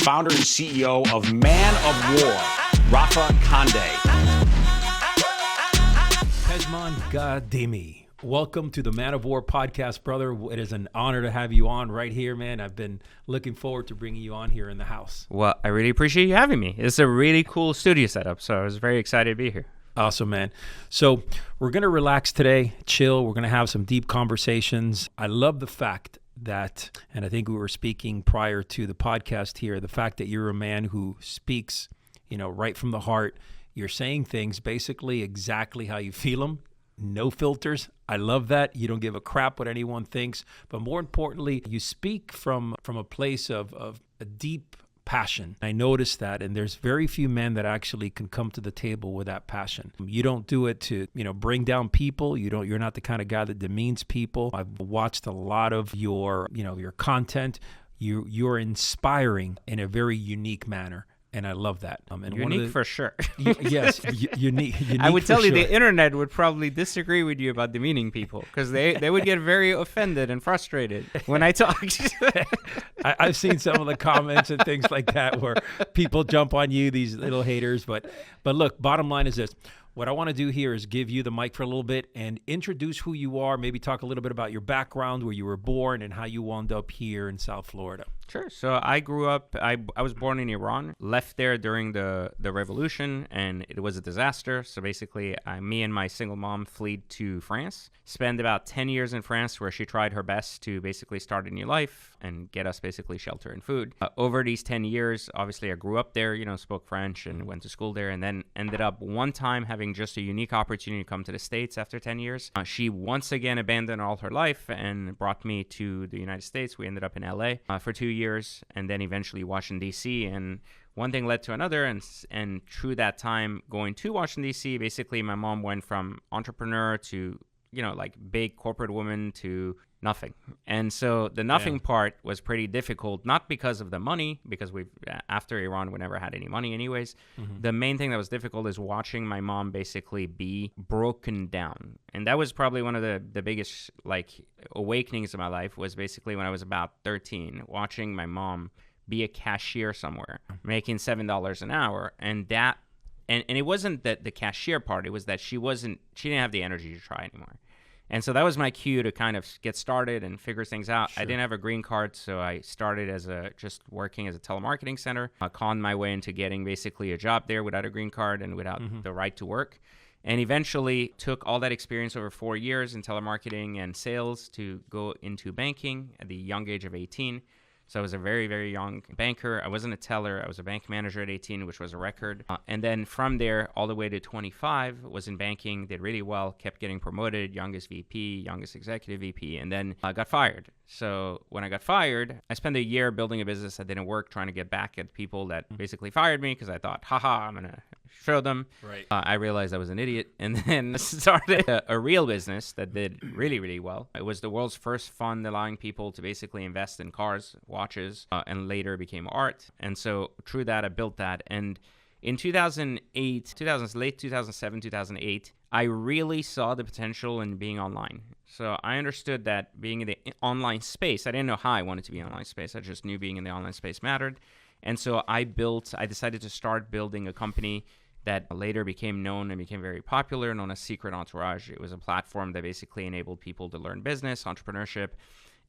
founder and CEO of Man of War, Rafa Conde. Pejman Ghadimi. Welcome to the Man of War podcast, brother. It is an honor to have you on right here, man. I've been looking forward to bringing you on here in the house. Well, I really appreciate you having me. It's a really cool studio setup, so I was very excited to be here. Awesome, man. So we're going to relax today, chill. We're going to have some deep conversations. I love the fact that, and I think we were speaking prior to the podcast here, the fact that you're a man who speaks, right from the heart. You're saying things basically exactly how you feel them. No filters. I love that. You don't give a crap what anyone thinks. But more importantly, you speak from a place of a deep passion. I noticed that, and there's very few men that actually can come to the table with that passion. You don't do it to, bring down people. You're not the kind of guy that demeans people. I've watched a lot of your content. You're inspiring in a very unique manner. And I love that. And unique for sure. Yes, unique. I would tell you sure. the internet would probably disagree with you about demeaning people because they would get very offended and frustrated when I talk. I've seen some of the comments and things like that where people jump on you, these little haters. But look, bottom line is this. What I want to do here is give you the mic for a little bit and introduce who you are, maybe talk a little bit about your background, where you were born, and how you wound up here in South Florida. Sure. So I grew up, I was born in Iran, left there during the revolution, and it was a disaster. So basically, me and my single mom fled to France, spent about 10 years in France where she tried her best to basically start a new life and get us basically shelter and food. Over these 10 years, obviously I grew up there, spoke French and went to school there, and then ended up one time having just a unique opportunity to come to the States after 10 years. She once again abandoned all her life and brought me to the United States. We ended up in LA for 2 years and then eventually Washington, D.C. And one thing led to another. And through that time going to Washington, D.C., basically my mom went from entrepreneur to, like big corporate woman to nothing. And so the nothing part was pretty difficult, not because of the money, because after Iran, we never had any money anyways. Mm-hmm. The main thing that was difficult is watching my mom basically be broken down. And that was probably one of the biggest awakenings in my life was basically when I was about 13, watching my mom be a cashier somewhere, making $7 an hour. And that, and it wasn't that the cashier part, it was that she didn't have the energy to try anymore. And so that was my cue to kind of get started and figure things out. Sure. I didn't have a green card, so I started just working as a telemarketing center. I conned my way into getting basically a job there without a green card and without the right to work. And eventually took all that experience over 4 years in telemarketing and sales to go into banking at the young age of 18. So I was a very, very young banker. I wasn't a teller. I was a bank manager at 18, which was a record. And then from there, all the way to 25, was in banking, did really well, kept getting promoted, youngest VP, youngest executive VP, and then I got fired. So when I got fired, I spent a year building a business that didn't work, trying to get back at people that basically fired me because I thought, I'm going to show them. Right. I realized I was an idiot and then started a real business that did really, really well. It was the world's first fund allowing people to basically invest in cars, watches, and later became art. And so through that, I built that. And in 2008, late 2007, 2008, I really saw the potential in being online. So I understood that being in the online space, I didn't know how I wanted to be in online space. I just knew being in the online space mattered. And so I decided to start building a company that later became known and became very popular, known as Secret Entourage. It was a platform that basically enabled people to learn business, entrepreneurship,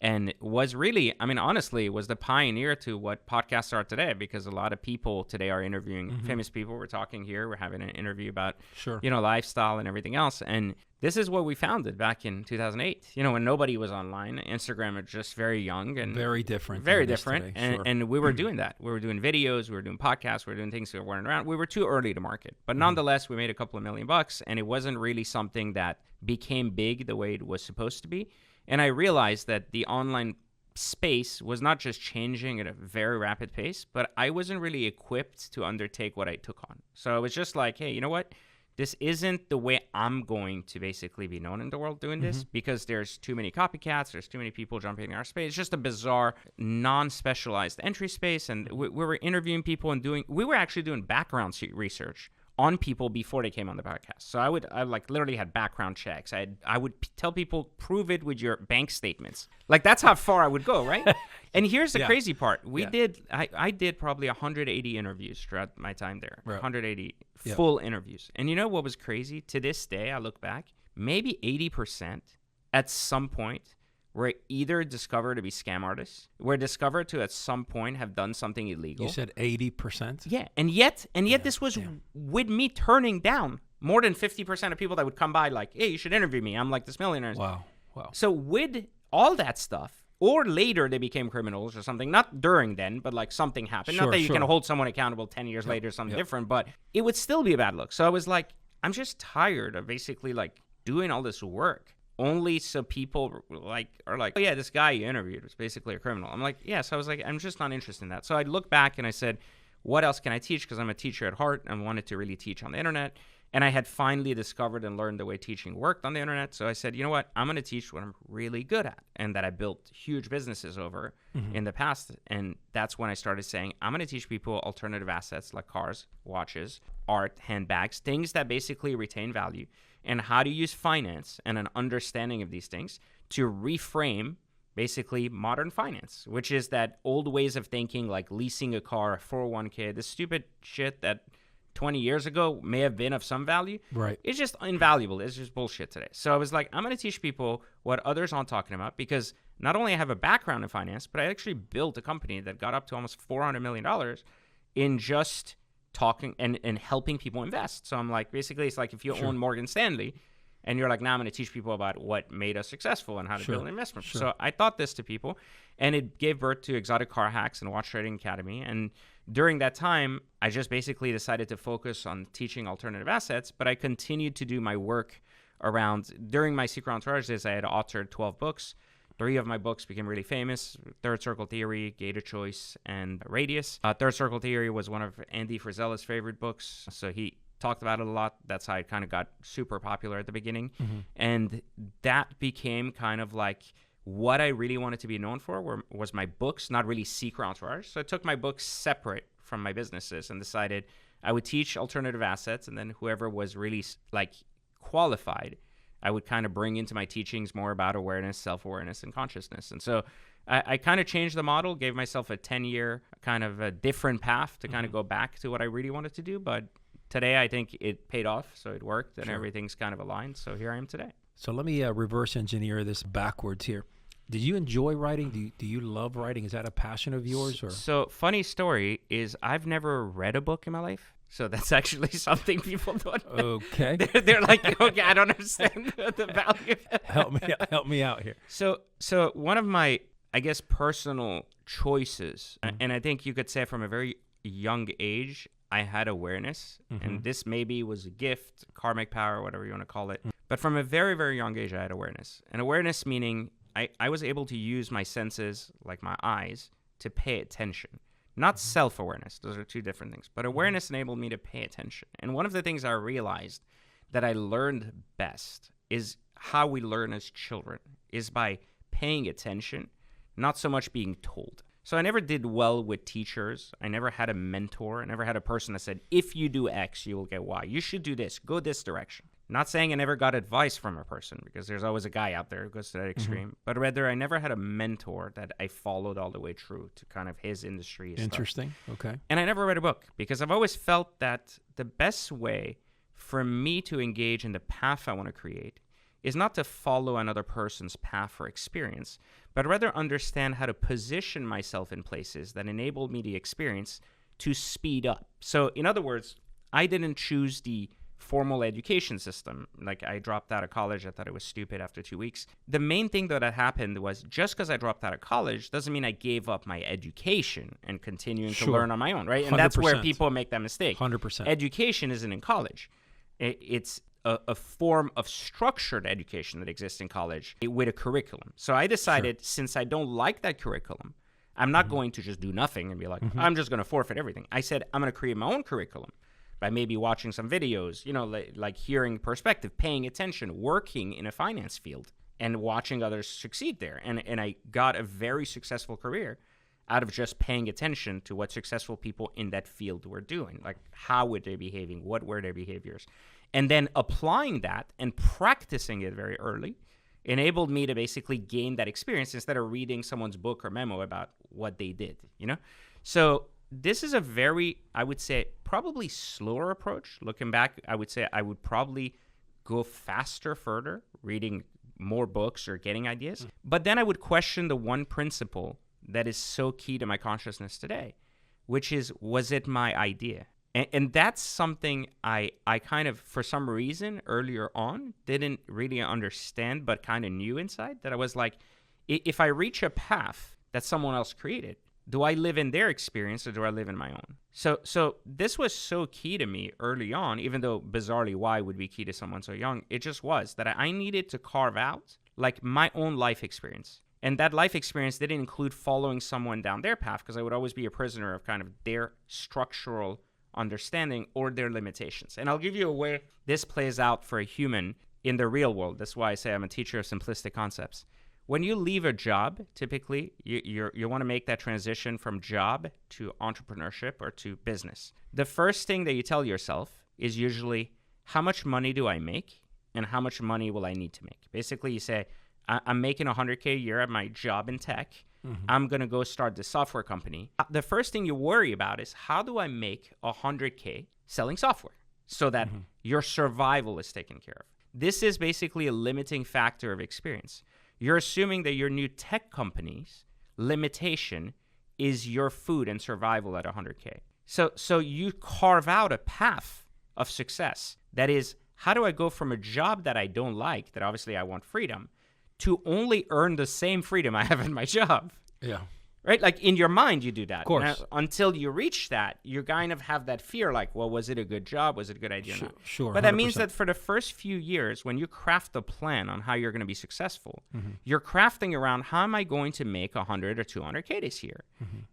and was really, honestly, was the pioneer to what podcasts are today, because a lot of people today are interviewing famous people. We're talking here. We're having an interview about, lifestyle and everything else. And this is what we founded back in 2008, when nobody was online. Instagram was just very young and very different. Very different. Today, and we were doing that. We were doing videos. We were doing podcasts. We were doing things that weren't around. We were too early to market. But nonetheless, we made a couple of $1 million, and it wasn't really something that became big the way it was supposed to be. And I realized that the online space was not just changing at a very rapid pace, but I wasn't really equipped to undertake what I took on. So I was just like, hey, you know what? This isn't the way I'm going to basically be known in the world doing this, because there's too many copycats. There's too many people jumping in our space. It's just a bizarre, non-specialized entry space. And we were interviewing people and we were actually doing background research on people before they came on the podcast. So I like literally had background checks. I would tell people, prove it with your bank statements. Like that's how far I would go, right? And here's the crazy part. I did probably 180 interviews throughout my time there. Right. 180 full interviews. And you know what was crazy? To this day, I look back, maybe 80% at some point were either discovered to be scam artists, were discovered to at some point have done something illegal. You said 80%? Yeah. And yet this was with me turning down more than 50% of people that would come by like, hey, you should interview me. I'm like this millionaire. Wow. So with all that stuff, or later they became criminals or something, not during then, but like something happened. Not that you can hold someone accountable 10 years later or something different, but it would still be a bad look. So I was like, I'm just tired of basically like doing all this work only so people like are like, oh yeah, this guy you interviewed was basically a criminal. I'm like, yeah. So I was like, I'm just not interested in that. So I looked back and I said, what else can I teach? Because I'm a teacher at heart and wanted to really teach on the internet. And I had finally discovered and learned the way teaching worked on the internet. So I said, you know what? I'm going to teach what I'm really good at and that I built huge businesses over in the past. And that's when I started saying, I'm going to teach people alternative assets like cars, watches, art, handbags, things that basically retain value, and how to use finance and an understanding of these things to reframe basically modern finance, which is that old ways of thinking like leasing a car, 401k, this stupid shit that 20 years ago may have been of some value. Right. It's just invaluable. It's just bullshit today. So I was like, I'm going to teach people what others aren't talking about, because not only I have a background in finance, but I actually built a company that got up to almost $400 million in just talking and helping people invest. So I'm like, basically, it's like if you own Morgan Stanley and you're like, now I'm going to teach people about what made us successful and how to build an investment. So I taught this to people, and it gave birth to Exotic Car Hacks and Watch Trading Academy. And during that time, I just basically decided to focus on teaching alternative assets, but I continued to do my work around, during my Secret Entourage days, I had authored 12 books. 3 of my books became really famous: Third Circle Theory, Gated Choice, and Radius. Third Circle Theory was one of Andy Frisella's favorite books, so he talked about it a lot. That's how it kind of got super popular at the beginning. And that became kind of like what I really wanted to be known for was my books, not really Secret Entourage. So I took my books separate from my businesses and decided I would teach alternative assets, and then whoever was really like qualified, I would kind of bring into my teachings more about awareness, self-awareness, and consciousness. And so I kind of changed the model, gave myself a 10-year kind of a different path to kind of go back to what I really wanted to do. But today, I think it paid off, so it worked, and everything's kind of aligned. So here I am today. So let me reverse engineer this backwards here. Did you enjoy writing? Do you love writing? Is that a passion of yours? Or? So funny story is I've never read a book in my life. So that's actually something people don't know. Okay. They're like, okay, I don't understand the value of that. Help me out here. So one of my, I guess, personal choices, and I think you could say from a very young age, I had awareness, and this maybe was a gift, karmic power, whatever you want to call it. But from a very, very young age, I had awareness. And awareness meaning I was able to use my senses, like my eyes, to pay attention. Not self-awareness. Those are two different things. But awareness enabled me to pay attention. And one of the things I realized that I learned best is how we learn as children, is by paying attention, not so much being told. So I never did well with teachers. I never had a mentor. I never had a person that said, if you do X, you will get Y. You should do this. Go this direction. Not saying I never got advice from a person, because there's always a guy out there who goes to that extreme. But rather, I never had a mentor that I followed all the way through to kind of his industry. Interesting. Okay. And I never read a book, because I've always felt that the best way for me to engage in the path I want to create is not to follow another person's path or experience, but rather understand how to position myself in places that enable me the experience to speed up. So in other words, I didn't choose the formal education system. Like, I dropped out of college. I thought it was stupid after 2 weeks. The main thing that happened was, just because I dropped out of college doesn't mean I gave up my education and continuing to learn on my own, right? And 100%. That's where people make that mistake. 100%. Education isn't in college. It's a form of structured education that exists in college with a curriculum. So I decided, since I don't like that curriculum, I'm not going to just do nothing and be like, I'm just going to forfeit everything. I said, I'm going to create my own curriculum by maybe watching some videos, like hearing perspective, paying attention, working in a finance field, and watching others succeed there. And I got a very successful career out of just paying attention to what successful people in that field were doing. Like, how were they behaving? What were their behaviors? And then applying that and practicing it very early enabled me to basically gain that experience instead of reading someone's book or memo about what they did, you know? So this is a very, I would say, probably slower approach. Looking back, I would say I would probably go faster further, reading more books or getting ideas. But then I would question the one principle that is so key to my consciousness today, which is, was it my idea? And that's something I kind of, for some reason, earlier on, didn't really understand, but kind of knew inside, that I was like, if I reach a path that someone else created, do I live in their experience or do I live in my own? So this was so key to me early on, even though bizarrely why would be key to someone so young? It just was that I needed to carve out like my own life experience. And that life experience didn't include following someone down their path, because I would always be a prisoner of kind of their structural understanding or their limitations. And I'll give you a way this plays out for a human in the real world. That's why I say I'm a teacher of simplistic concepts. When you leave a job, typically, you want to make that transition from job to entrepreneurship or to business. The first thing that you tell yourself is usually, how much money do I make and how much money will I need to make? Basically, you say, I'm making $100K a year at my job in tech. I'm going to go start this software company. The first thing you worry about is, how do I make $100K selling software so that your survival is taken care of? This is basically a limiting factor of experience. You're assuming that your new tech company's limitation is your food and survival at $100K. So you carve out a path of success. That is, how do I go from a job that I don't like, that obviously I want freedom, to only earn the same freedom I have in my job? Yeah. Right? Like, in your mind, you do that. Of course. Now, until you reach that, you kind of have that fear, like, well, was it a good job? Was it a good idea? Sure, or not? sure. But that means 100%. that for the first few years, when you craft a plan on how you're going to be successful, you're crafting around, how am I going to make 100 or 200K this year?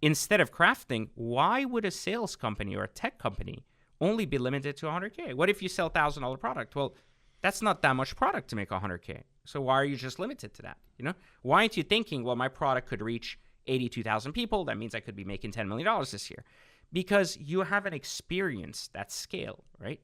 Instead of crafting, why would a sales company or a tech company only be limited to 100K? What if you sell $1,000 product? Well, that's not that much product to make 100K. So why are you just limited to that? You know, why aren't you thinking, well, my product could reach 82,000 people. That means I could be making $10 million this year, because you haven't experienced that scale, right?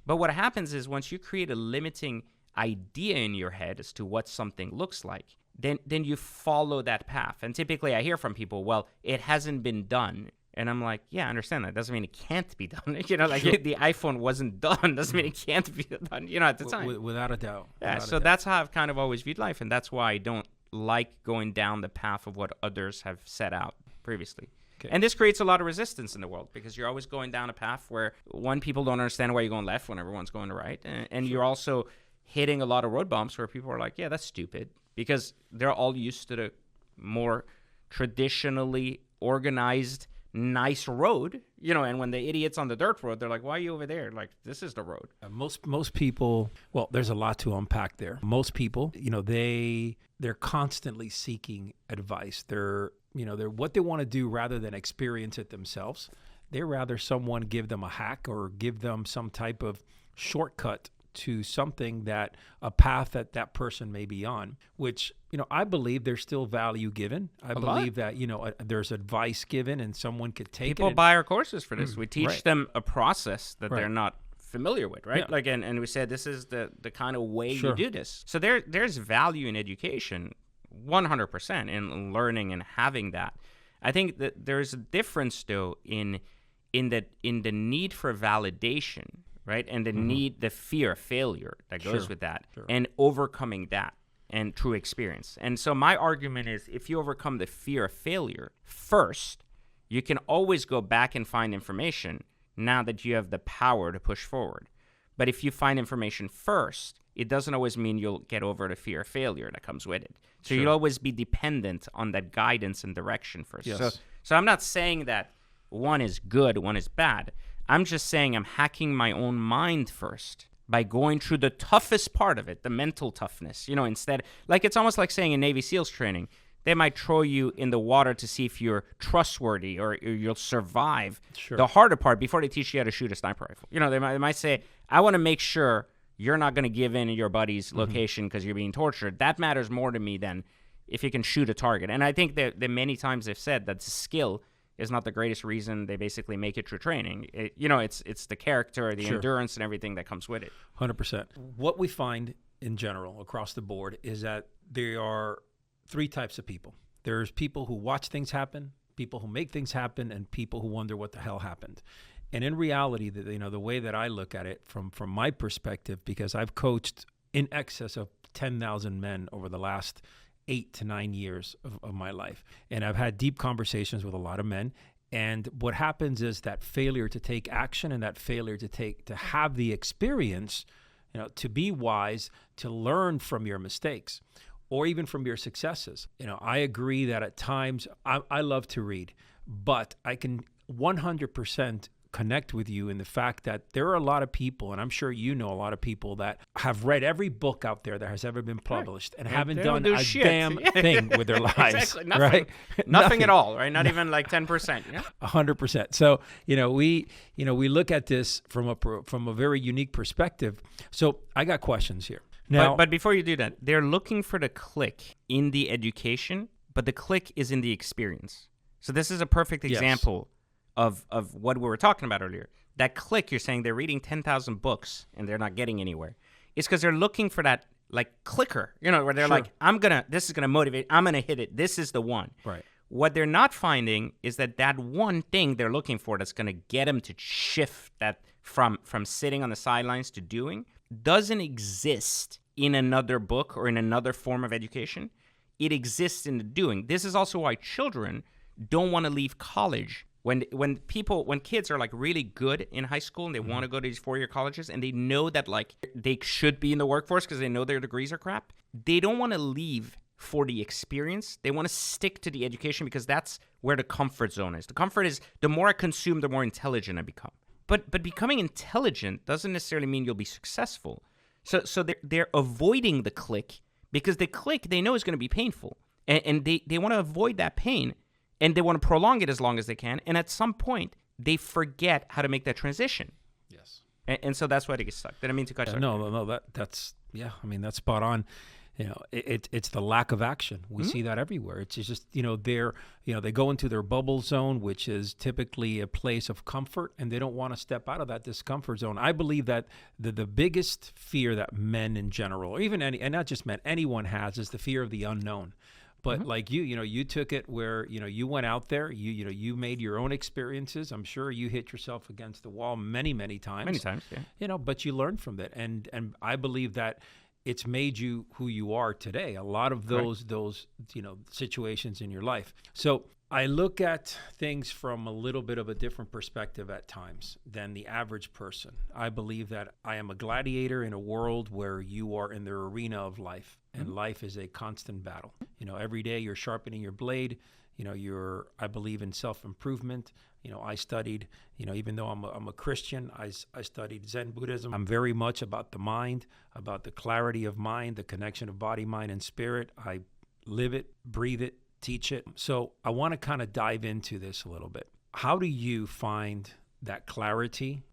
But what happens is, once you create a limiting idea in your head as to what something looks like, then you follow that path. And typically I hear from people, well, it hasn't been done. And I'm like, yeah, I understand that. Doesn't mean it can't be done. You know, like, Sure. the iPhone wasn't done. Doesn't mean it can't be done, you know, at the time. Without a doubt. Yeah, Without a so doubt. that's how I've kind of always viewed life. And that's why I don't like going down the path of what others have set out previously. Okay. And this creates a lot of resistance in the world, because you're always going down a path where, one, people don't understand why you're going left when everyone's going to right. And you're also hitting a lot of road bumps where people are like, yeah, that's stupid, because they're all used to the more traditionally organized, nice road, you know, and when the idiot's on the dirt road, they're like, why are you over there? Like, this is the road. Most people, well, there's a lot to unpack there. Most people, you know, they're constantly seeking advice. They're what they want to do rather than experience it themselves. They rather someone give them a hack or give them some type of shortcut to something, that a path that person may be on, which, you know, I believe there's still value given. I believe that, you know, there's advice given and someone could take People it. buy our courses for this. We teach right. them a process that Right. they're not familiar with, right? Yeah. Like, and we said, this is the kind of way Sure. you do this. So there's value in education, 100%, in learning and having that. I think that there's a difference, though, in the need for validation, right? And the fear of failure that goes Sure. with that, Sure. and overcoming that, and through experience. And so my argument is, if you overcome the fear of failure first, you can always go back and find information now that you have the power to push forward. But if you find information first, it doesn't always mean you'll get over the fear of failure that comes with it. So you'll always be dependent on that guidance and direction first. Yes. So I'm not saying that one is good, one is bad. I'm just saying I'm hacking my own mind first by going through the toughest part of it, the mental toughness. You know, instead, like, it's almost like saying in Navy SEALs training, they might throw you in the water to see if you're trustworthy or you'll survive Sure. the harder part before they teach you how to shoot a sniper rifle. You know, they might say, I want to make sure you're not going to give in your buddy's location because you're being tortured. That matters more to me than if you can shoot a target. And I think that many times they've said that skill is not the greatest reason they basically make it through training. It's the character, the endurance, and everything that comes with it. 100%. What we find in general across the board is that there are three types of people. There's people who watch things happen, people who make things happen, and people who wonder what the hell happened. And in reality, the way that I look at it from my perspective, because I've coached in excess of 10,000 men over the last 8 to 9 years of my life. And I've had deep conversations with a lot of men. And what happens is that failure to take action and that failure to have the experience, to be wise, to learn from your mistakes or even from your successes. I agree that at times I love to read, but I can 100% connect with you in the fact that there are a lot of people, and I'm sure you know a lot of people that have read every book out there that has ever been published and haven't done a damn thing with their lives. Exactly. Nothing. Right? Nothing at all, right? Not even like 10%. Yeah? 100%. So, we look at this from a very unique perspective. So I got questions here. Now, but before you do that, they're looking for the click in the education, but the click is in the experience. So this is a perfect example of what we were talking about earlier. That click, you're saying they're reading 10,000 books and they're not getting anywhere. It's because they're looking for that like clicker, where they're like, this is going to motivate, I'm going to hit it. This is the one. Right. What they're not finding is that one thing they're looking for that's going to get them to shift that from sitting on the sidelines to doing doesn't exist in another book or in another form of education. It exists in the doing. This is also why children don't want to leave college. When kids are like really good in high school and they want to go to these 4-year colleges and they know that like they should be in the workforce because they know their degrees are crap, they don't want to leave for the experience. They want to stick to the education because that's where the comfort zone is. The comfort is the more I consume, the more intelligent I become. But becoming intelligent doesn't necessarily mean you'll be successful. So they're avoiding the click because the click they know is going to be painful. And they want to avoid that pain. And they want to prolong it as long as they can. And at some point, they forget how to make that transition. Yes. And so that's why they get stuck. Did I mean to cut you off? No, that's that's spot on. It's the lack of action. We see that everywhere. It's just, they go into their bubble zone, which is typically a place of comfort, and they don't want to step out of that discomfort zone. I believe that the biggest fear that men in general, or even and not just men, anyone has, is the fear of the unknown. But like you took it where, you went out there, you made your own experiences. I'm sure you hit yourself against the wall many, many times. Many times, yeah. But you learned from it. And I believe that it's made you who you are today. A lot of those situations in your life. So I look at things from a little bit of a different perspective at times than the average person. I believe that I am a gladiator in a world where you are in the arena of life, and life is a constant battle. Every day you're sharpening your blade. I believe in self-improvement. I studied, even though I'm a Christian, I studied Zen Buddhism. I'm very much about the mind, about the clarity of mind, the connection of body, mind, and spirit. I live it, breathe it, teach it. So I want to kind of dive into this a little bit. How do you find that clarity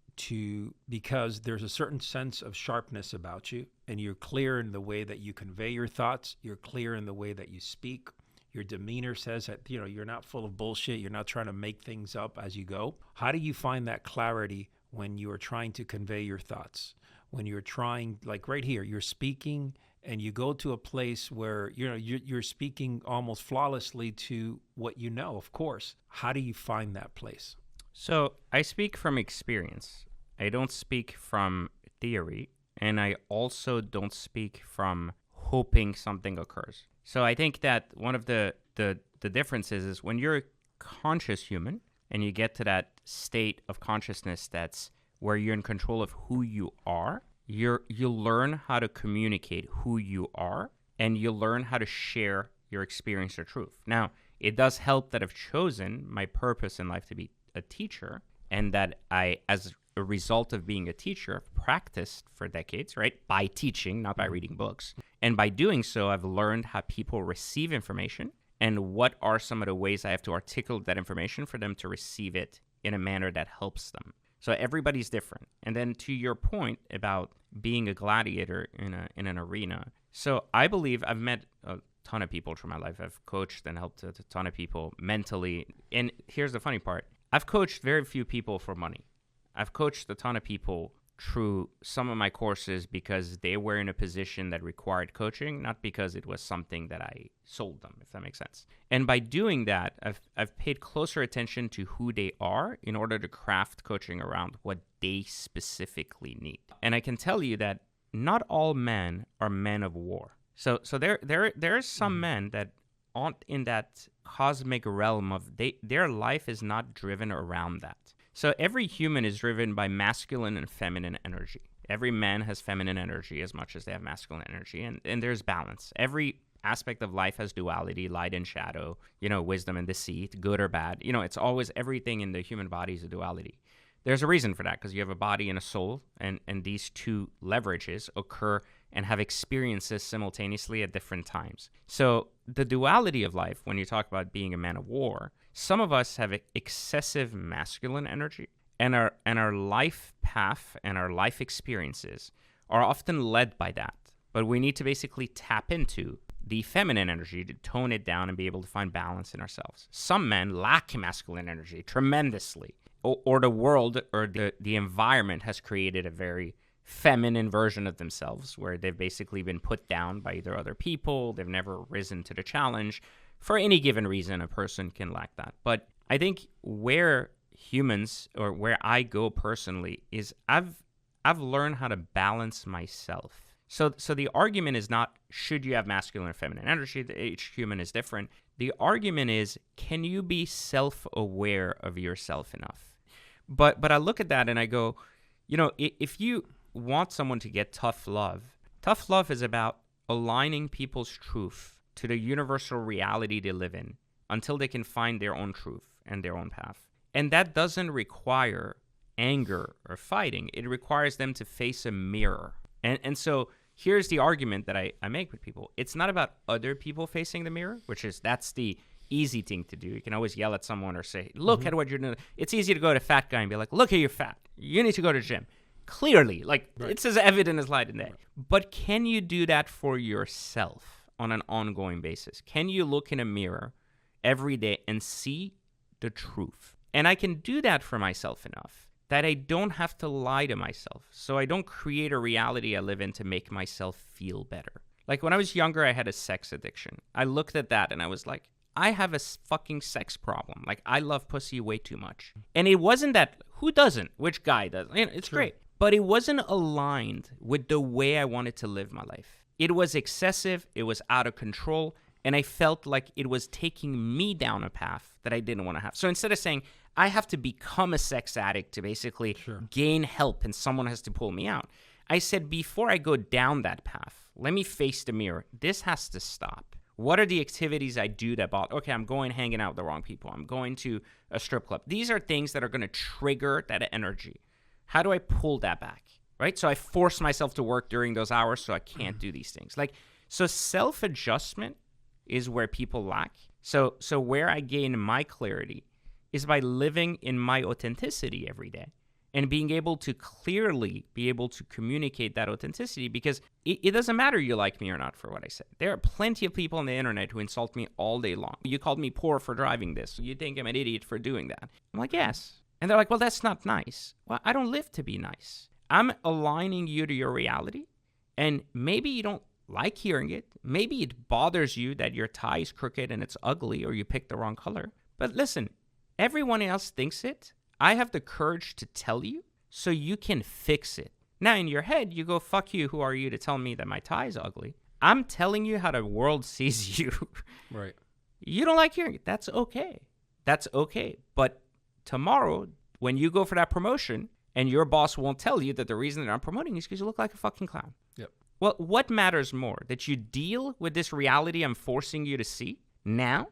because there's a certain sense of sharpness about you, and you're clear in the way that you convey your thoughts, you're clear in the way that you speak. Your demeanor says that, you're not full of bullshit. You're not trying to make things up as you go. How do you find that clarity when you are trying to convey your thoughts? When you're trying, like right here, you're speaking and you go to a place where, you're speaking almost flawlessly to what you know, of course. How do you find that place? So I speak from experience. I don't speak from theory. And I also don't speak from hoping something occurs. So I think that one of the differences is when you're a conscious human and you get to that state of consciousness that's where you're in control of who you are, you learn how to communicate who you are, and you learn how to share your experience or truth. Now, it does help that I've chosen my purpose in life to be a teacher, and that I, as a result of being a teacher, practiced for decades, right? By teaching, not by reading books. And by doing so, I've learned how people receive information and what are some of the ways I have to articulate that information for them to receive it in a manner that helps them. So everybody's different. And then to your point about being a gladiator in an arena. So I believe I've met ton of people through my life. I've coached and helped a ton of people mentally. And here's the funny part. I've coached very few people for money. I've coached a ton of people through some of my courses because they were in a position that required coaching, not because it was something that I sold them, if that makes sense. And by doing that, I've paid closer attention to who they are in order to craft coaching around what they specifically need. And I can tell you that not all men are men of war. So there are some men that aren't in that cosmic realm of their life is not driven around that. So every human is driven by masculine and feminine energy. Every man has feminine energy as much as they have masculine energy, and there's balance. Every aspect of life has duality, light and shadow, wisdom and deceit, good or bad. It's always everything in the human body is a duality. There's a reason for that, because you have a body and a soul, and these two leverages occur and have experiences simultaneously at different times. So the duality of life, when you talk about being a man of war, some of us have excessive masculine energy, and our life path and our life experiences are often led by that. But we need to basically tap into the feminine energy to tone it down and be able to find balance in ourselves. Some men lack masculine energy tremendously, or the world or the environment has created a very feminine version of themselves where they've basically been put down by either other people, they've never risen to the challenge. For any given reason, a person can lack that. But I think where humans, or where I go personally, is I've learned how to balance myself. So the argument is not, should you have masculine or feminine energy? Each human is different. The argument is, can you be self-aware of yourself enough? But I look at that and I go, if you want someone to get tough love is about aligning people's truth to the universal reality they live in until they can find their own truth and their own path. And that doesn't require anger or fighting. It requires them to face a mirror. And so here's the argument that I make with people. It's not about other people facing the mirror, that's the easy thing to do. You can always yell at someone or say, look at what you're doing. It's easy to go to a fat guy and be like, look at you're fat. You need to go to the gym. Clearly, It's as evident as light and day. Right. But can you do that for yourself on an ongoing basis? Can you look in a mirror every day and see the truth? And I can do that for myself enough that I don't have to lie to myself. So I don't create a reality I live in to make myself feel better. Like when I was younger, I had a sex addiction. I looked at that and I was like, I have a fucking sex problem. Like, I love pussy way too much. And it wasn't that, who doesn't? Which guy does? It's great. But it wasn't aligned with the way I wanted to live my life. It was excessive. It was out of control. And I felt like it was taking me down a path that I didn't want to have. So instead of saying, I have to become a sex addict to basically gain help and someone has to pull me out, I said, before I go down that path, let me face the mirror. This has to stop. What are the activities I do that okay, I'm going hanging out with the wrong people. I'm going to a strip club. These are things that are going to trigger that energy. How do I pull that back, right? So I force myself to work during those hours so I can't do these things. So self-adjustment is where people lack. So where I gain my clarity is by living in my authenticity every day and being able to clearly be able to communicate that authenticity, because it doesn't matter you like me or not for what I said. There are plenty of people on the internet who insult me all day long. You called me poor for driving this. You think I'm an idiot for doing that. I'm like, yes. And they're like, well, that's not nice. Well, I don't live to be nice. I'm aligning you to your reality, and maybe you don't like hearing it. Maybe it bothers you that your tie is crooked and it's ugly, or you picked the wrong color. But listen, everyone else thinks it. I have the courage to tell you so you can fix it. Now, in your head, you go, fuck you. Who are you to tell me that my tie is ugly? I'm telling you how the world sees you. Right. You don't like hearing it. That's okay. That's okay. But tomorrow, when you go for that promotion and your boss won't tell you that the reason that I'm promoting you is because you look like a fucking clown. Yep. Well, what matters more? That you deal with this reality I'm forcing you to see now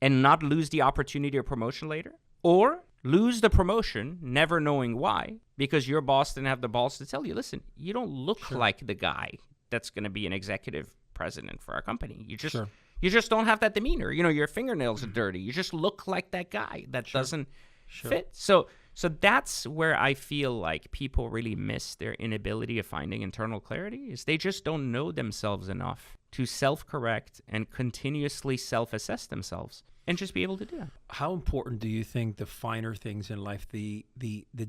and not lose the opportunity of promotion later? Or lose the promotion, never knowing why, because your boss didn't have the balls to tell you, listen, you don't look like the guy that's going to be an executive president for our company. You just don't have that demeanor. Your fingernails are dirty. You just look like that guy that doesn't fit. So So that's where I feel like people really miss their inability of finding internal clarity, is they just don't know themselves enough to self-correct and continuously self-assess themselves and just be able to do that. How important do you think the finer things in life, the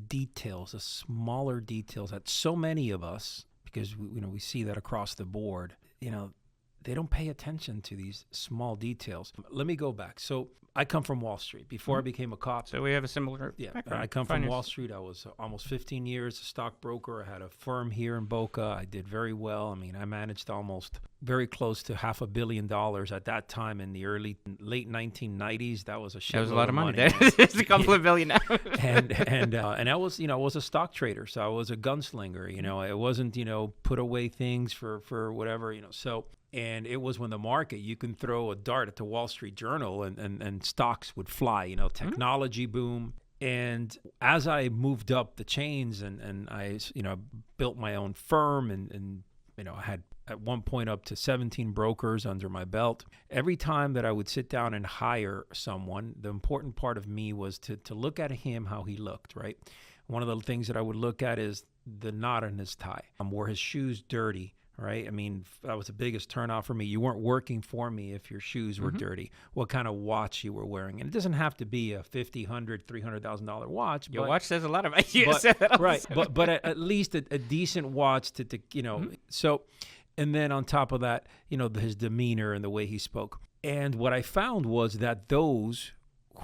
details, the smaller details that so many of us, because we see that across the board, they don't pay attention to these small details. Let me go back. So I come from Wall Street. Before I became a cop. So we have a similar background. I come from Wall Street. I was almost 15 years a stockbroker. I had a firm here in Boca. I did very well. I mean, I managed almost very close to $500 million at that time in the late 1990s. That was a shitload. That was a lot of money. It's a couple of billion now. and I was, I was a stock trader. So I was a gunslinger. It wasn't, put away things for whatever, so. And it was when the market, you can throw a dart at the Wall Street Journal and stocks would fly, technology boom. And as I moved up the chains and I, built my own firm and I had at one point up to 17 brokers under my belt. Every time that I would sit down and hire someone, the important part of me was to look at him, how he looked, right? One of the things that I would look at is the knot in his tie. Were his shoes dirty? Right? I mean, that was the biggest turnoff for me. You weren't working for me if your shoes were dirty. What kind of watch you were wearing. And it doesn't have to be a $50,000, $100,000, $300,000 watch. Your watch says a lot about you. Right. But at least a decent watch to So, and then on top of that, his demeanor and the way he spoke. And what I found was that those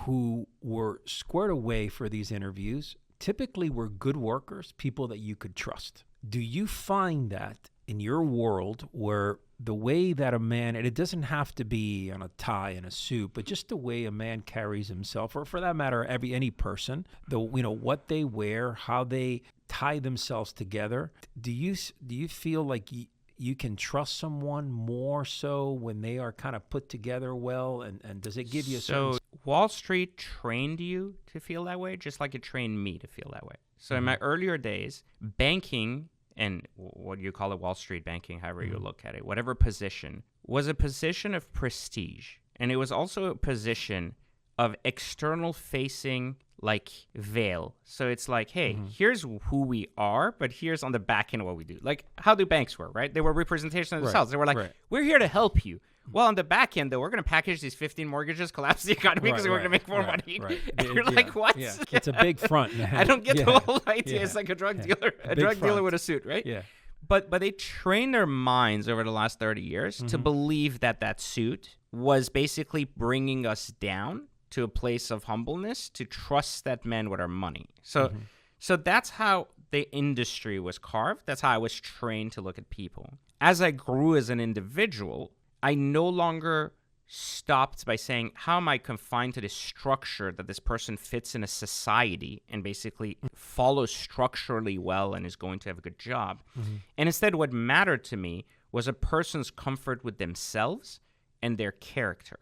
who were squared away for these interviews typically were good workers, people that you could trust. Do you find that in your world where the way that a man, and it doesn't have to be on a tie and a suit, but just the way a man carries himself, or for that matter, any person, what they wear, how they tie themselves together, do you feel like you can trust someone more so when they are kind of put together well, and does it give you a sense? Wall Street trained you to feel that way, just like it trained me to feel that way. So in my earlier days, banking, and what you call it, Wall Street banking, however you look at it, whatever position, was a position of prestige. And it was also a position of external facing, like, veil. So it's like, hey, here's who we are, but here's on the back end what we do. Like, how do banks work, right? They were representation of themselves. They were like, we're here to help you. Well, on the back end, though, we're going to package these 15 mortgages, collapse the economy because we're going to make more money. And you're like, what? Yeah. It's a big front, man. I don't get the whole idea. It's like a drug dealer, dealer with a suit, right? Yeah. But they trained their minds over the last 30 years to believe that suit was basically bringing us down to a place of humbleness, to trust that man with our money. So that's how the industry was carved. That's how I was trained to look at people. As I grew as an individual, I no longer stopped by saying, how am I confined to this structure that this person fits in a society and basically follows structurally well and is going to have a good job? And instead, what mattered to me was a person's comfort with themselves and their character.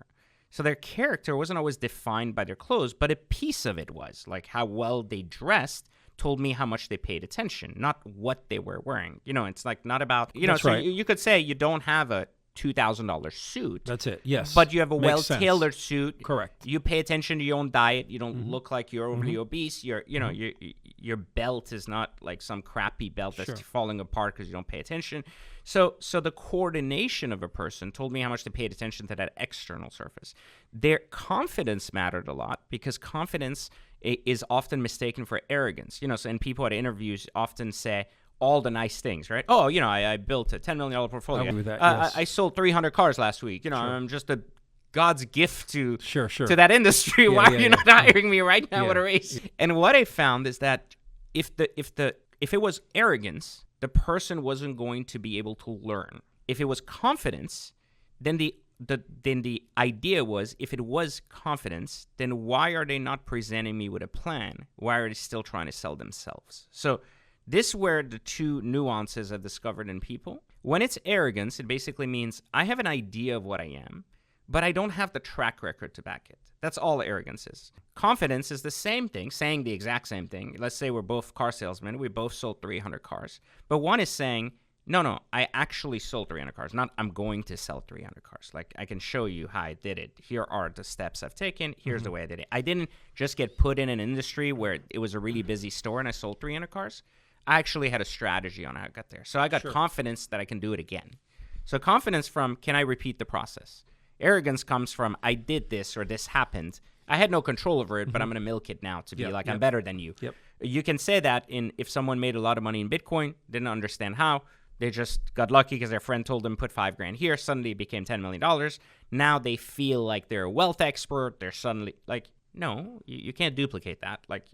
So their character wasn't always defined by their clothes, but a piece of it was. Like how well they dressed told me how much they paid attention, not what they were wearing. It's like not about, That's right. You could say you don't have a $2,000 suit. That's it. Yes. But you have a well-tailored suit. Correct. You pay attention to your own diet. You don't look like you're overly obese. Your belt is not like some crappy belt that's falling apart because you don't pay attention. So the coordination of a person told me how much they paid attention to that external surface. Their confidence mattered a lot because confidence is often mistaken for arrogance. And people at interviews often say all the nice things, right? Oh, I built a $10 million portfolio. I agree with that, yes. I sold 300 cars last week. I'm just God's gift to sure. to that industry. Why are you not hiring me right now with a raise? And what I found is that if it was arrogance, the person wasn't going to be able to learn. If it was confidence, then the idea was, if it was confidence, then why are they not presenting me with a plan? Why are they still trying to sell themselves? So this is where the two nuances I've discovered in people. When it's arrogance, it basically means I have an idea of what I am, but I don't have the track record to back it. That's all arrogance is. Confidence is the same thing, saying the exact same thing. Let's say we're both car salesmen. We both sold 300 cars. But one is saying, No. I actually sold 300 cars. Not I'm going to sell 300 cars. Like, I can show you how I did it. Here are the steps I've taken. Here's the way I did it. I didn't just get put in an industry where it was a really busy store and I sold 300 cars. I actually had a strategy on how I got there. So I got confidence that I can do it again. So confidence from, can I repeat the process? Arrogance comes from, I did this or this happened. I had no control over it, but I'm going to milk it now to be like, I'm better than you. Yep. You can say that if someone made a lot of money in Bitcoin, didn't understand how, they just got lucky because their friend told them put $5,000 here. Suddenly it became $10 million. Now they feel like they're a wealth expert. They're suddenly like, no, you can't duplicate that. Like,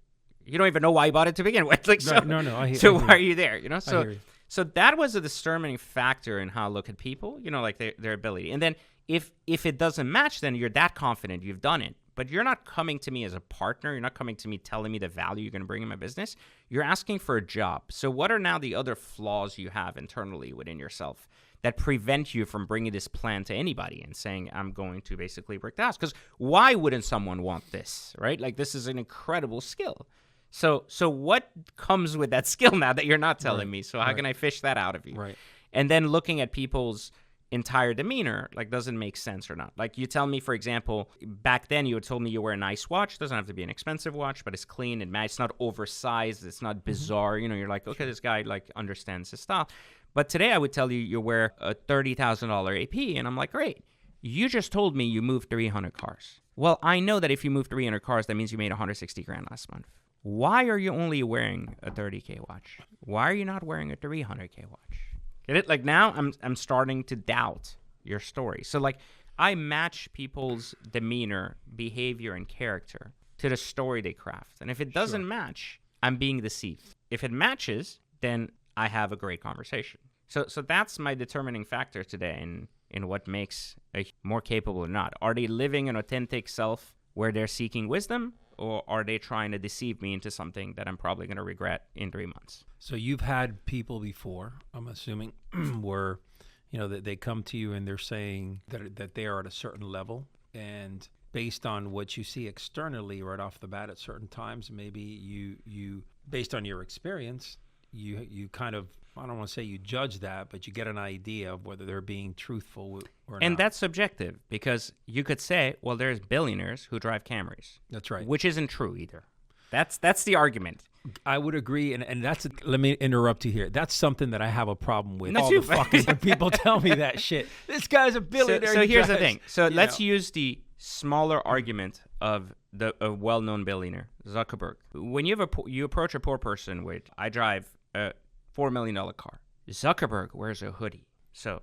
you don't even know why you bought it to begin with. Like, so, No. So why are you there? You know, so that was a determining factor in how I look at people. You know, like their ability. And then if it doesn't match, then you're that confident you've done it. But you're not coming to me as a partner. You're not coming to me telling me the value you're going to bring in my business. You're asking for a job. So what are now the other flaws you have internally within yourself that prevent you from bringing this plan to anybody and saying, I'm going to basically break the house? Because why wouldn't someone want this, right? Like, this is an incredible skill. So what comes with that skill now that you're not telling me? So how can I fish that out of you? Right. And then looking at people's entire demeanor, like, doesn't make sense or not. Like, you tell me, for example, back then you had told me you wear a nice watch. It doesn't have to be an expensive watch, but it's clean and it's not oversized. It's not bizarre. You know, you're like, okay, this guy like understands his style. But today I would tell you you wear a $30,000 AP, and I'm like, great. You just told me you moved 300 cars. Well, I know that if you moved 300 cars, that means you made 160 grand last month. Why are you only wearing a 30K watch? Why are you not wearing a 300K watch? Get it? Like, now I'm starting to doubt your story. So, like, I match people's demeanor, behavior, and character to the story they craft. And if it doesn't match, I'm being deceived. If it matches, then I have a great conversation. So that's my determining factor today in what makes a more capable or not. Are they living an authentic self where they're seeking wisdom? Or are they trying to deceive me into something that I'm probably going to regret in 3 months? So you've had people before, I'm assuming, where, you know, that they come to you and they're saying that they are at a certain level, and based on what you see externally right off the bat at certain times, maybe you based on your experience, you kind of, I don't want to say you judge that, but you get an idea of whether they're being truthful or not. And that's subjective, because you could say, well, there's billionaires who drive Camrys. That's right. Which isn't true either. That's the argument. I would agree, and that's, let me interrupt you here. That's something that I have a problem with. Not all too the fucking people tell me that shit. This guy's a billionaire. So he here's the drives, thing. So let's know. use the smaller argument of a well-known billionaire, Zuckerberg. When you approach a poor person with, I drive a $4 million car. Zuckerberg wears a hoodie. So,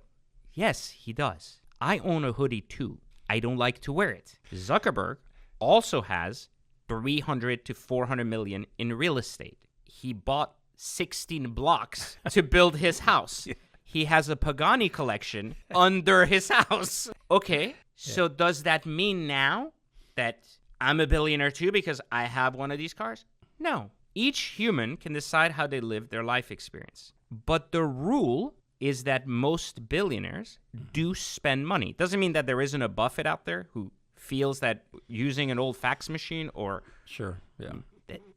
yes, he does. I own a hoodie too. I don't like to wear it. Zuckerberg also has 300 to 400 million in real estate. He bought 16 blocks to build his house. He has a Pagani collection under his house. Okay, so does that mean now that I'm a billionaire too because I have one of these cars? No. Each human can decide how they live their life experience. But the rule is that most billionaires do spend money. Doesn't mean that there isn't a Buffett out there who feels that using an old fax machine or... Sure, yeah.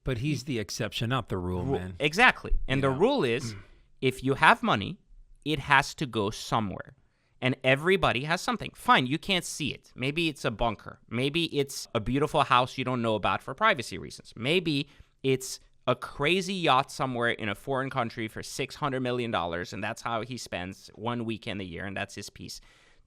But he's the exception, not the rule, man. Exactly. And the rule is, if you have money, it has to go somewhere. And everybody has something. Fine, you can't see it. Maybe it's a bunker. Maybe it's a beautiful house you don't know about for privacy reasons. Maybe it's a crazy yacht somewhere in a foreign country for $600 million, and that's how he spends 1 weekend a year, and that's his piece.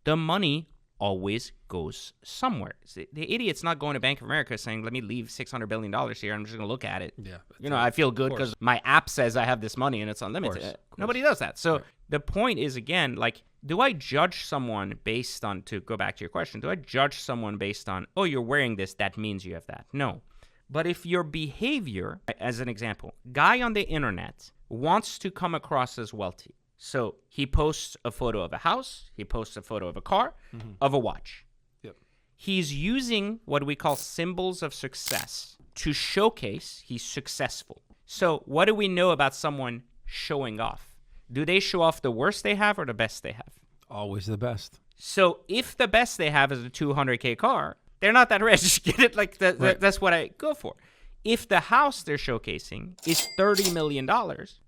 The money always goes somewhere. The idiot's not going to Bank of America saying, let me leave $600 billion here, I'm just going to look at it. Yeah, you know, I feel good because my app says I have this money and it's unlimited. Of course. Nobody does that. So the point is, again, like, do I judge someone based on, to go back to your question, do I judge someone based on, oh, you're wearing this, that means you have that? No. But if your behavior, as an example, guy on the internet wants to come across as wealthy. So he posts a photo of a house, he posts a photo of a car, of a watch. Yep. He's using what we call symbols of success to showcase he's successful. So what do we know about someone showing off? Do they show off the worst they have or the best they have? Always the best. So if the best they have is a $200K car, they're not that rich. Get it? Like that's what I go for. If the house they're showcasing is $30 million,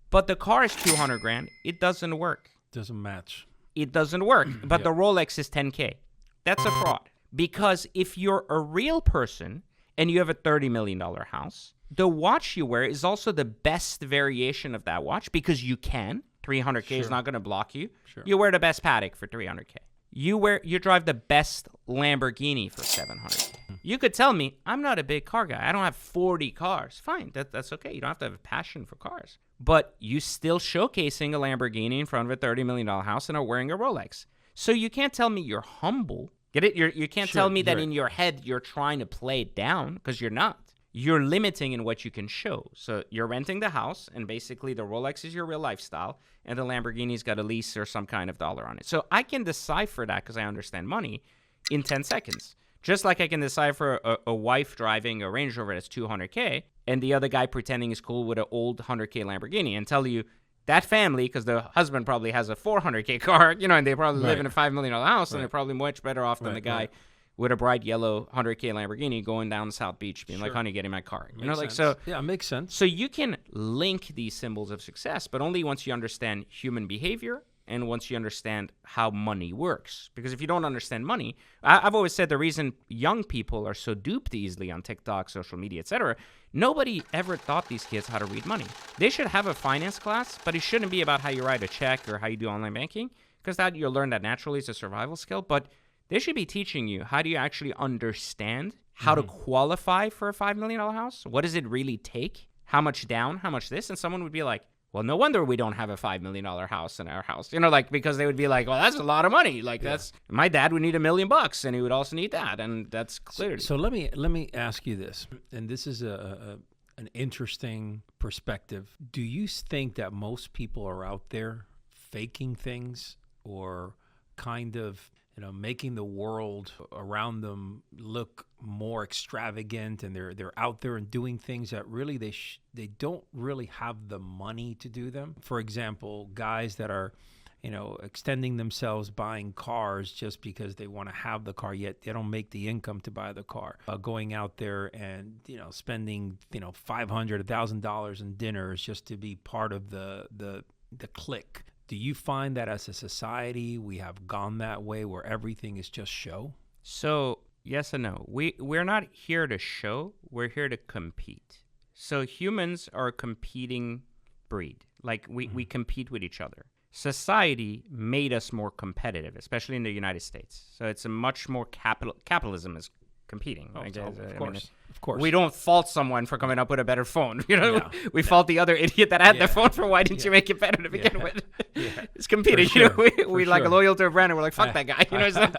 but the car is 200 grand, it doesn't work. Doesn't match. It doesn't work. But Yeah. the Rolex is 10K. That's a fraud. Because if you're a real person and you have a $30 million house, the watch you wear is also the best variation of that watch because you can. 300K is not going to block you. Sure. You wear the best Patek for 300K. You drive the best Lamborghini for 700K. You could tell me, I'm not a big car guy. I don't have 40 cars. Fine, that's okay. You don't have to have a passion for cars. But you still showcasing a Lamborghini in front of a $30 million house and are wearing a Rolex. So you can't tell me you're humble. Get it? You can't tell me that in your head you're trying to play it down, because you're not. You're limiting in what you can show. So you're renting the house, and basically the Rolex is your real lifestyle, and the Lamborghini's got a lease or some kind of dollar on it. So I can decipher that, because I understand money, in 10 seconds. Just like I can decipher a wife driving a Range Rover that's 200K, and the other guy pretending he's cool with an old 100K Lamborghini, and tell you that family, because the husband probably has a 400K car, and they probably live in a $5 million house, and they're probably much better off than the guy with a bright yellow 100K Lamborghini going down South Beach being like, honey, get in my car. Yeah, it makes sense. So you can link these symbols of success, but only once you understand human behavior and once you understand how money works. Because if you don't understand money, I've always said the reason young people are so duped easily on TikTok, social media, etc., nobody ever taught these kids how to read money. They should have a finance class, but it shouldn't be about how you write a check or how you do online banking, because that you'll learn that naturally. It's a survival skill. But they should be teaching you how do you actually understand how to qualify for a $5 million house? What does it really take? How much down? How much this? And someone would be like, well, no wonder we don't have a $5 million house in our house. Because they would be like, well, that's a lot of money. That's my dad would need $1 million and he would also need that. And that's clearly. So let me ask you this, and this is an interesting perspective. Do you think that most people are out there faking things, or kind of making the world around them look more extravagant, and they're out there and doing things that really they don't really have the money to do them? For example, guys that are extending themselves buying cars just because they want to have the car, yet they don't make the income to buy the car. Going out there and spending $500, $1,000 in dinners just to be part of the clique. Do you find that as a society we have gone that way, where everything is just show? So yes and no. We're not here to show. We're here to compete. So humans are a competing breed. Like we compete with each other. Society made us more competitive, especially in the United States. So it's a much more capitalism is competing. Of course. We don't fault someone for coming up with a better phone. We fault the other idiot that had the phone for why didn't you make it better to begin with? It's competing. Sure. We like a loyal to a brand, and we're like, fuck that guy.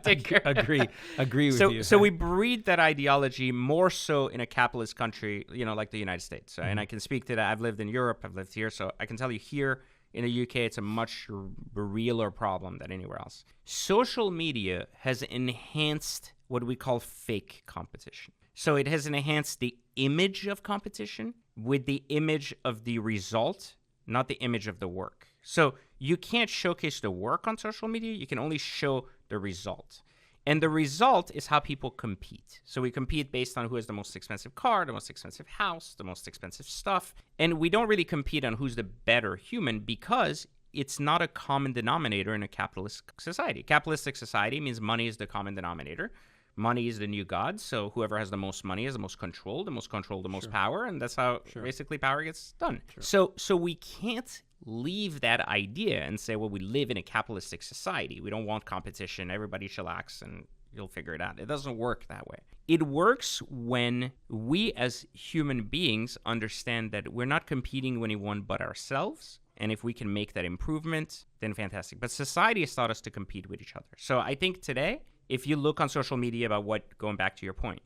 Take care. Agree with you. So we breed that ideology more so in a capitalist country, like the United States. So, and I can speak to that. I've lived in Europe. I've lived here. So I can tell you here in the UK, it's a much realer problem than anywhere else. Social media has enhanced what we call fake competition. So it has enhanced the image of competition with the image of the result, not the image of the work. So you can't showcase the work on social media. You can only show the result. And the result is how people compete. So we compete based on who has the most expensive car, the most expensive house, the most expensive stuff. And we don't really compete on who's the better human, because it's not a common denominator in a capitalist society. Capitalistic society means money is the common denominator. Money is the new god, so whoever has the most money is the most control, the most power, and that's how basically power gets done. So we can't leave that idea and say, well, we live in a capitalistic society. We don't want competition. Everybody chillax and you'll figure it out. It doesn't work that way. It works when we as human beings understand that we're not competing with anyone but ourselves. And if we can make that improvement, then fantastic. But society has taught us to compete with each other. So I think today, if you look on social media about going back to your point,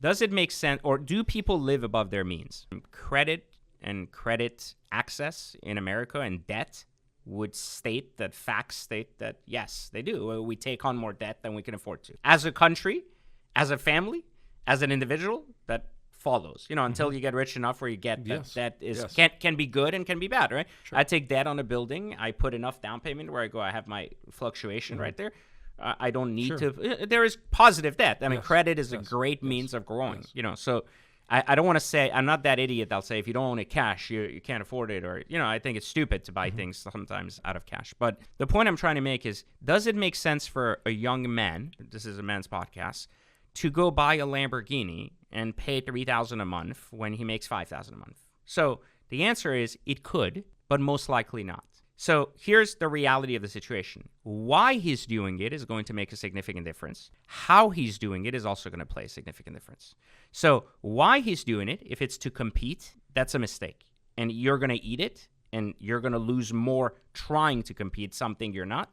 does it make sense, or do people live above their means? Credit and credit access in America and debt would state that, facts state that, yes, they do. We take on more debt than we can afford to. As a country, as a family, as an individual, that follows, until you get rich enough where you get that is can be good and can be bad, right? Sure. I take debt on a building. I put enough down payment where I have my fluctuation right there. I don't need to. There is positive debt. I mean, credit is a great means of growing. So I don't want to say, I'm not that idiot that'll say if you don't own it cash, you can't afford it. Or, I think it's stupid to buy things sometimes out of cash. But the point I'm trying to make is, does it make sense for a young man, this is a man's podcast, to go buy a Lamborghini and pay $3,000 a month when he makes $5,000 a month? So the answer is it could, but most likely not. So here's the reality of the situation. Why he's doing it is going to make a significant difference. How he's doing it is also going to play a significant difference. So why he's doing it, if it's to compete, that's a mistake. And you're going to eat it, and you're going to lose more trying to compete, something you're not.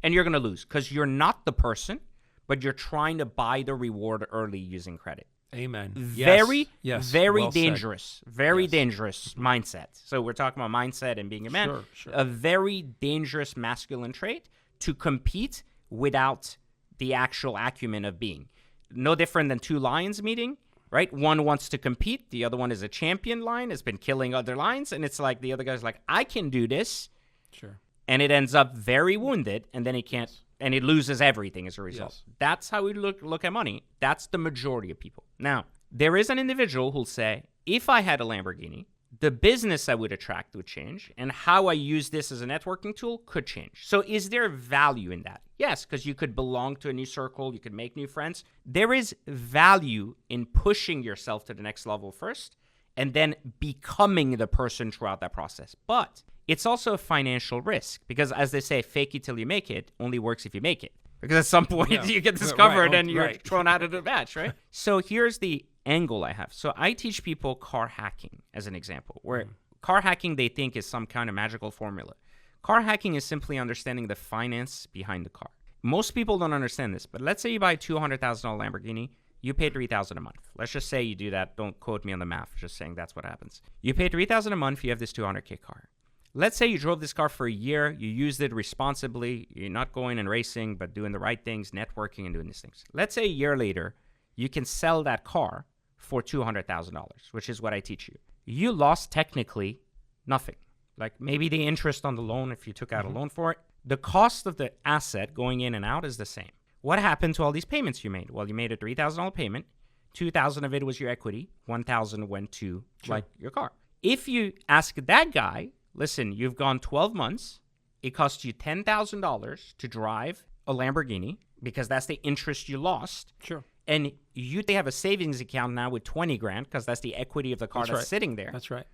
And you're going to lose because you're not the person, but you're trying to buy the reward early using credit. Amen. Very well dangerous. said. Very dangerous mindset. So we're talking about mindset and being a man. Sure. A very dangerous masculine trait to compete without the actual acumen of being. No different than two lions meeting, right? One wants to compete. The other one is a champion lion, has been killing other lions. And it's like the other guy's like, I can do this. Sure. And it ends up very wounded, and then he can't. And it loses everything as a result. Yes. That's how we look at money. That's the majority of people. Now, there is an individual who'll say, if I had a Lamborghini, the business I would attract would change, and how I use this as a networking tool could change. So is there value in that? Yes, because you could belong to a new circle, you could make new friends. There is value in pushing yourself to the next level first, and then becoming the person throughout that process. But it's also a financial risk because, as they say, fake it till you make it only works if you make it. Because at some point you get discovered and you're thrown out of the match, right? So here's the angle I have. So I teach people car hacking as an example, where car hacking they think is some kind of magical formula. Car hacking is simply understanding the finance behind the car. Most people don't understand this, but let's say you buy a $200,000 Lamborghini. You pay $3,000 a month. Let's just say you do that. Don't quote me on the math. Just saying that's what happens. You pay $3,000 a month. You have this $200K car. Let's say you drove this car for a year. You used it responsibly. You're not going and racing, but doing the right things, networking and doing these things. Let's say a year later, you can sell that car for $200,000, which is what I teach you. You lost technically nothing. Like maybe the interest on the loan if you took out a loan for it. The cost of the asset going in and out is the same. What happened to all these payments you made? Well, you made a $3,000 payment. $2,000 of it was your equity. $1,000 went to like your car. If you ask that guy, listen, you've gone 12 months. It cost you $10,000 to drive a Lamborghini because that's the interest you lost. Sure. And they have a savings account now with 20 grand because that's the equity of the car that's sitting there. That's right.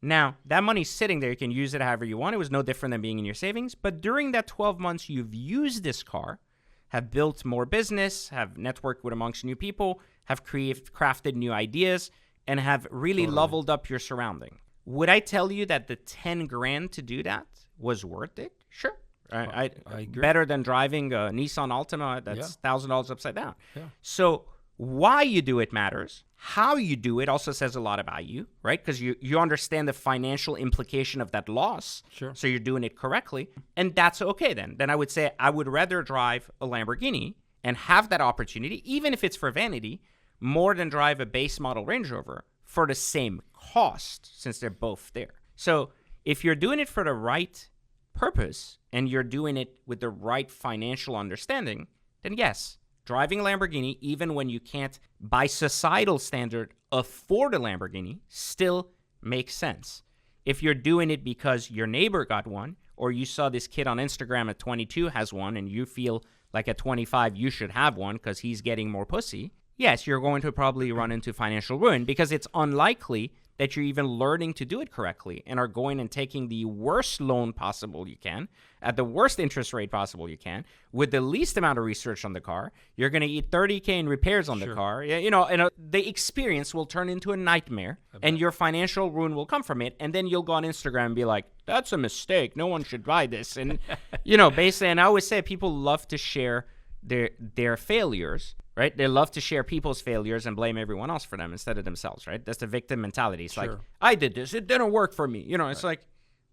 Now, that money's sitting there. You can use it however you want. It was no different than being in your savings. But during that 12 months you've used this car, have built more business, have networked with amongst new people, have crafted new ideas, and have really leveled up your surrounding. Would I tell you that the 10 grand to do that was worth it? Sure. I agree. Better than driving a Nissan Altima that's $1,000 upside down. Yeah. So why you do it matters. How you do it also says a lot about you, right? Because you understand the financial implication of that loss. Sure. So you're doing it correctly. And that's okay then. Then I would say I would rather drive a Lamborghini and have that opportunity, even if it's for vanity, more than drive a base model Range Rover for the same cost, since they're both there. So if you're doing it for the right purpose and you're doing it with the right financial understanding, then yes, driving a Lamborghini, even when you can't, by societal standard, afford a Lamborghini, still makes sense. If you're doing it because your neighbor got one, or you saw this kid on Instagram at 22 has one, and you feel like at 25 you should have one because he's getting more pussy, yes, you're going to probably run into financial ruin because it's unlikely that you're even learning to do it correctly and are going and taking the worst loan possible you can at the worst interest rate possible you can with the least amount of research on the car. You're going to eat $30K in repairs on the car. The experience will turn into a nightmare and your financial ruin will come from it. And then you'll go on Instagram and be like, that's a mistake. No one should buy this. And, basically, and I always say people love to share their failures. Right? They love to share people's failures and blame everyone else for them instead of themselves, right? That's the victim mentality. It's like, I did this. It didn't work for me. It's like,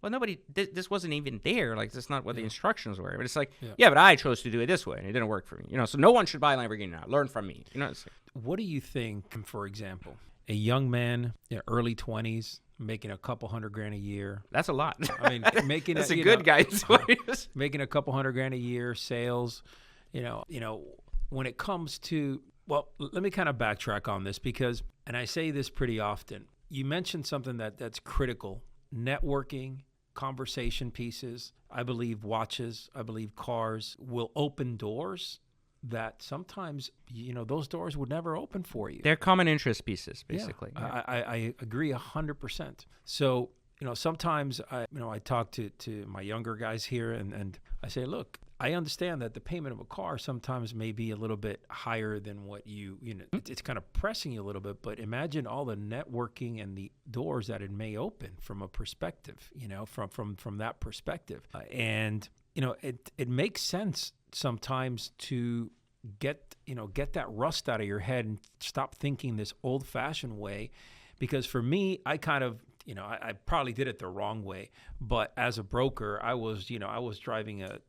well, this wasn't even there. Like, that's not what the instructions were. But it's like, but I chose to do it this way and it didn't work for me. So no one should buy a Lamborghini now. Learn from me. It's like, what do you think, for example, a young man in early 20s making a couple $100,000 a year? That's a lot. I mean, making that's a good guy. Making a couple $100,000 a year, sales, when it comes to, Well, let me kind of backtrack on this because, and I say this pretty often, you mentioned something that's critical: networking, conversation pieces. I believe watches, I believe cars will open doors that sometimes, those doors would never open for you. They're common interest pieces, basically. Yeah. I agree 100%. So, sometimes I talk to my younger guys here and I say, look, I understand that the payment of a car sometimes may be a little bit higher than what it's kind of pressing you a little bit, but imagine all the networking and the doors that it may open from a perspective, from that perspective. It makes sense sometimes to get that rust out of your head and stop thinking this old-fashioned way. Because for me, I kind of, I probably did it the wrong way, but as a broker, I was driving a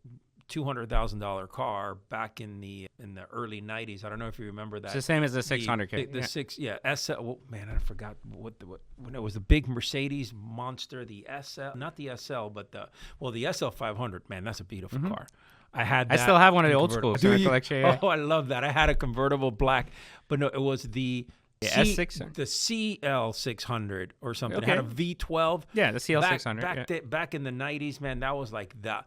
$200,000 car back in the early 90s. I don't know if you remember that. It's the same as the 600K. SL. Well, man, I forgot what when it was the big Mercedes monster, the SL, not the SL, but the SL 500. Man, that's a beautiful car. I had that. I still have one of the old schools. Do you? Collection, yeah. Oh, I love that. I had a convertible black, but no, it was the S600? The CL600 or something. Okay. It had a V12. Yeah, the CL600. Back in the 90s, man, that was like that.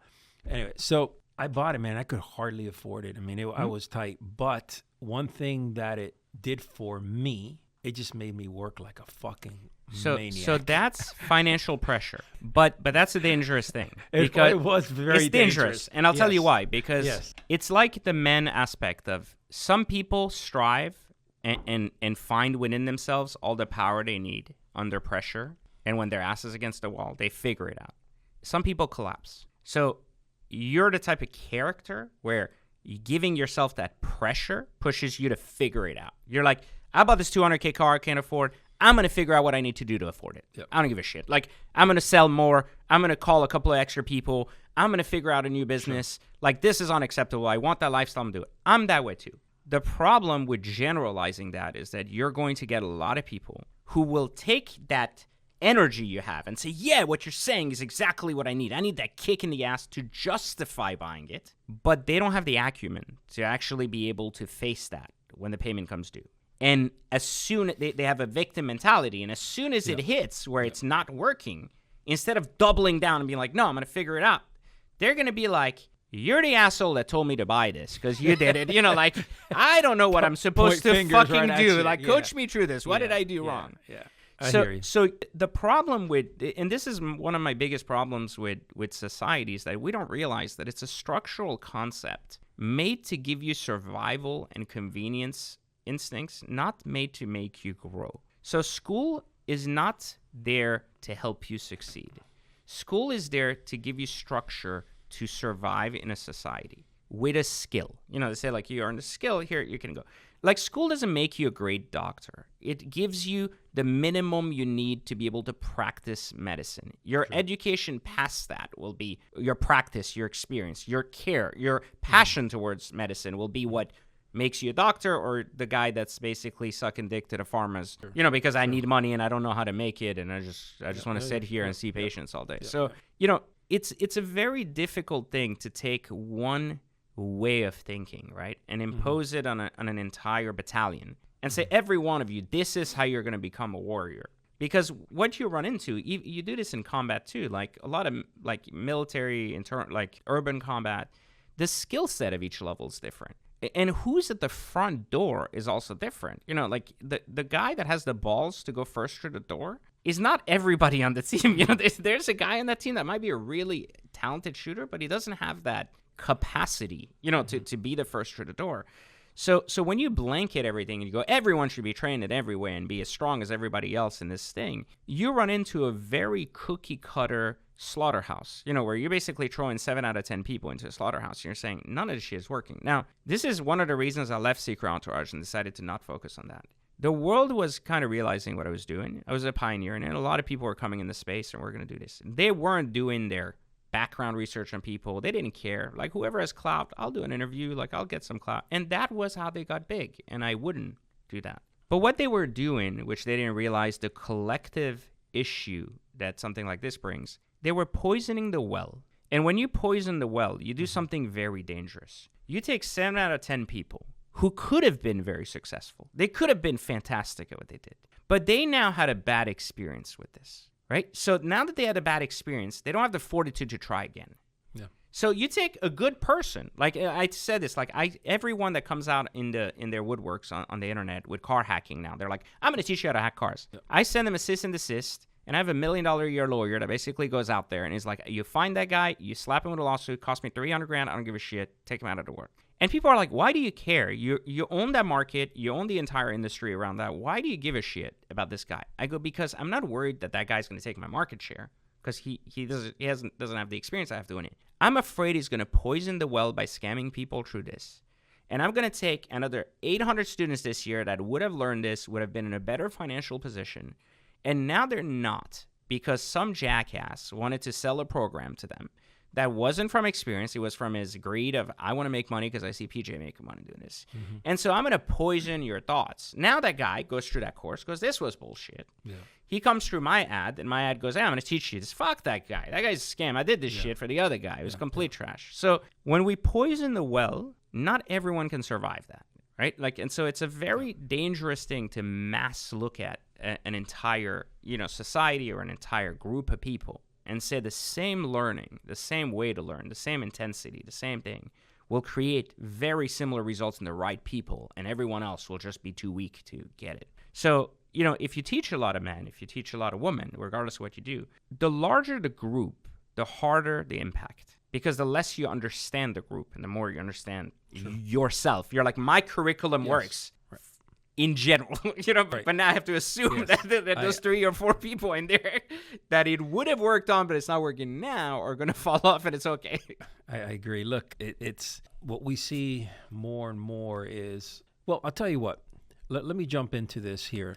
Anyway, so I bought it, man. I could hardly afford it. I mean, I was tight. But one thing that it did for me, it just made me work like a fucking maniac. So that's financial pressure. But that's a dangerous thing. It was very it's dangerous. And I'll tell you why. Because it's like the men aspect of some people strive and find within themselves all the power they need under pressure. And when their ass is against the wall, they figure it out. Some people collapse. So you're the type of character where giving yourself that pressure pushes you to figure it out. You're like, I bought this $200K car I can't afford. I'm going to figure out what I need to do to afford it. Yep. I don't give a shit. Like, I'm going to sell more. I'm going to call a couple of extra people. I'm going to figure out a new business. Sure. Like, this is unacceptable. I want that lifestyle. I'm going to do it. I'm that way too. The problem with generalizing that is that you're going to get a lot of people who will take that energy you have and say, yeah, what you're saying is exactly what I need. I need that kick in the ass to justify buying it. But they don't have the acumen to actually be able to face that when the payment comes due. And as soon they have a victim mentality, and as soon as it hits where it's not working, instead of doubling down and being like, no, I'm going to figure it out, they're going to be like, you're the asshole that told me to buy this because you did it. Like, I don't know what I'm supposed to fucking do. Like, coach me through this. What did I do wrong? Yeah. I hear you. So the problem with, and this is one of my biggest problems with society, is that we don't realize that it's a structural concept made to give you survival and convenience instincts, not made to make you grow. So school is not there to help you succeed. School is there to give you structure to survive in a society with a skill. They say, like, you earn a skill, here you can go. Like, school doesn't make you a great doctor. It gives you the minimum you need to be able to practice medicine. Your education past that will be your practice, your experience, your care, your passion towards medicine will be what makes you a doctor, or the guy that's basically sucking dick to the pharmas, because I need money and I don't know how to make it, and I just want to sit here and see patients all day. So, it's a very difficult thing to take one way of thinking, right, and impose it on an entire battalion and say, every one of you, this is how you're going to become a warrior. Because what you run into, you do this in combat too, like a lot of like military, like urban combat, the skill set of each level is different. And who's at the front door is also different. Like the guy that has the balls to go first through the door is not everybody on the team. There's a guy on that team that might be a really talented shooter, but he doesn't have that capacity, to be the first through the door. So when you blanket everything and you go, everyone should be trained in every way and be as strong as everybody else in this thing, you run into a very cookie cutter slaughterhouse, where you're basically throwing 7 out of 10 people into a slaughterhouse. And you're saying none of this shit is working. Now, this is one of the reasons I left Secret Entourage and decided to not focus on that. The world was kind of realizing what I was doing. I was a pioneer, and a lot of people were coming into space and we're going to do this. They weren't doing their background research on people. They didn't care. Like, whoever has clout, I'll do an interview. Like, I'll get some clout. And that was how they got big, and I wouldn't do that. But what they were doing, which they didn't realize, the collective issue that something like this brings, they were poisoning the well. And when you poison the well, you do something very dangerous. You take 7 out of 10 people who could have been very successful. They could have been fantastic at what they did. But they now had a bad experience with this, right? So now that they had a bad experience, they don't have the fortitude to try again. Yeah. So you take a good person, like I said this, like everyone that comes out in their woodworks on the internet with car hacking now, they're like, I'm going to teach you how to hack cars. Yep. I send them a cease and desist, and I have $1 million a year lawyer that basically goes out there and is like, you find that guy, you slap him with a lawsuit, cost me $300,000, I don't give a shit, take him out of the work. And people are like, why do you care? You own that market, you own the entire industry around that. Why do you give a shit about this guy? I go, because I'm not worried that guy's going to take my market share, because he doesn't have the experience I have doing it. I'm afraid he's going to poison the well by scamming people through this. And I'm going to take another 800 students this year that would have learned this, would have been in a better financial position, and now they're not, because some jackass wanted to sell a program to them that wasn't from experience. It was from his greed of, I want to make money because I see PJ making money doing this. Mm-hmm. And so I'm going to poison your thoughts. Now that guy goes through that course, goes, this was bullshit. Yeah. He comes through my ad, and my ad goes, hey, I'm going to teach you this. Fuck that guy. That guy's a scam. I did this shit for the other guy. It was complete trash. So when we poison the well, not everyone can survive that, right? Like, and so it's a very dangerous thing to mass look at an entire, society or an entire group of people and say the same learning, the same way to learn, the same intensity, the same thing will create very similar results in the right people, and everyone else will just be too weak to get it. So, if you teach a lot of men, if you teach a lot of women, regardless of what you do, the larger the group, the harder the impact. Because the less you understand the group and the more you understand yourself. You're like, my curriculum works. In general, but now I have to assume that those 3 or 4 people in there that it would have worked on, but it's not working now, are going to fall off, and it's okay. I agree. Look, it's what we see more and more is, well, I'll tell you what, let me jump into this here.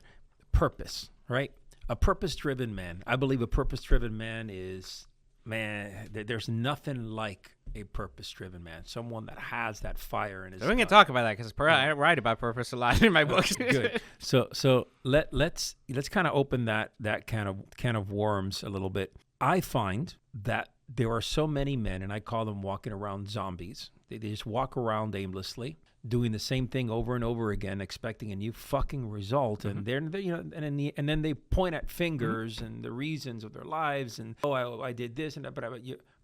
Purpose, right? A purpose-driven man. I believe a purpose-driven man is, there's nothing like a purpose-driven man, someone that has that fire in his. So we can talk about that because I write about purpose a lot in my books. Good. So let's kind of open that can of worms a little bit. I find that there are so many men, and I call them walking around zombies. They just walk around aimlessly, doing the same thing over and over again, expecting a new fucking result, and they're and then they point at fingers and the reasons of their lives, and I did this and that,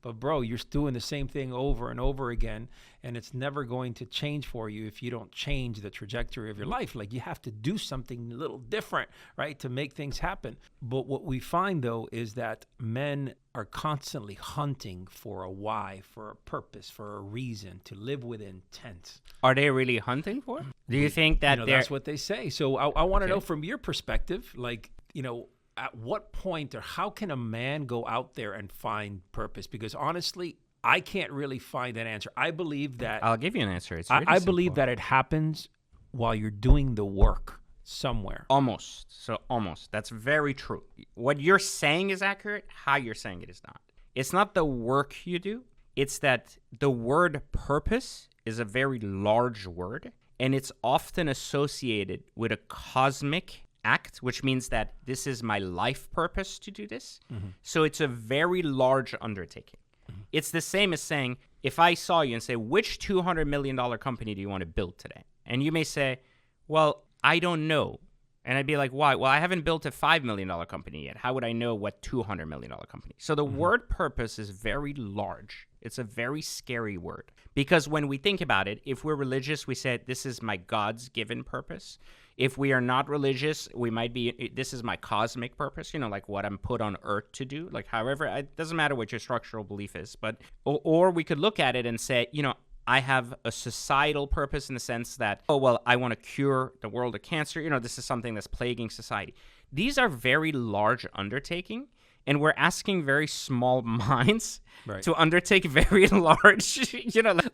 but bro, you're doing the same thing over and over again, and it's never going to change for you if you don't change the trajectory of your life. Like, you have to do something a little different, right, to make things happen. But what we find, though, is that men are constantly hunting for a why, for a purpose, for a reason, to live with intent. Are they really hunting for it? Do you think that that's what they say? So I want to know from your perspective, like, at what point or how can a man go out there and find purpose? Because honestly, I can't really find that answer. I believe that... I'll give you an answer. It's really I believe that it happens while you're doing the work somewhere. Almost. That's very true. What you're saying is accurate. How you're saying it is not. It's not the work you do. It's that the word purpose is a very large word, and it's often associated with a cosmic act, which means that this is my life purpose to do this. Mm-hmm. So it's a very large undertaking. Mm-hmm. It's the same as saying, if I saw you and say, which $200 million company do you want to build today? And you may say, well, I don't know. And I'd be like, why? Well, I haven't built a $5 million company yet. How would I know what $200 million company? So the word purpose is very large. It's a very scary word. Because when we think about it, if we're religious, we say, this is my God's given purpose. If we are not religious, we might be, this is my cosmic purpose, like what I'm put on earth to do. Like, however, it doesn't matter what your structural belief is. But, or we could look at it and say, I have a societal purpose in the sense that, I want to cure the world of cancer. This is something that's plaguing society. These are very large undertaking, and we're asking very small minds to undertake very large,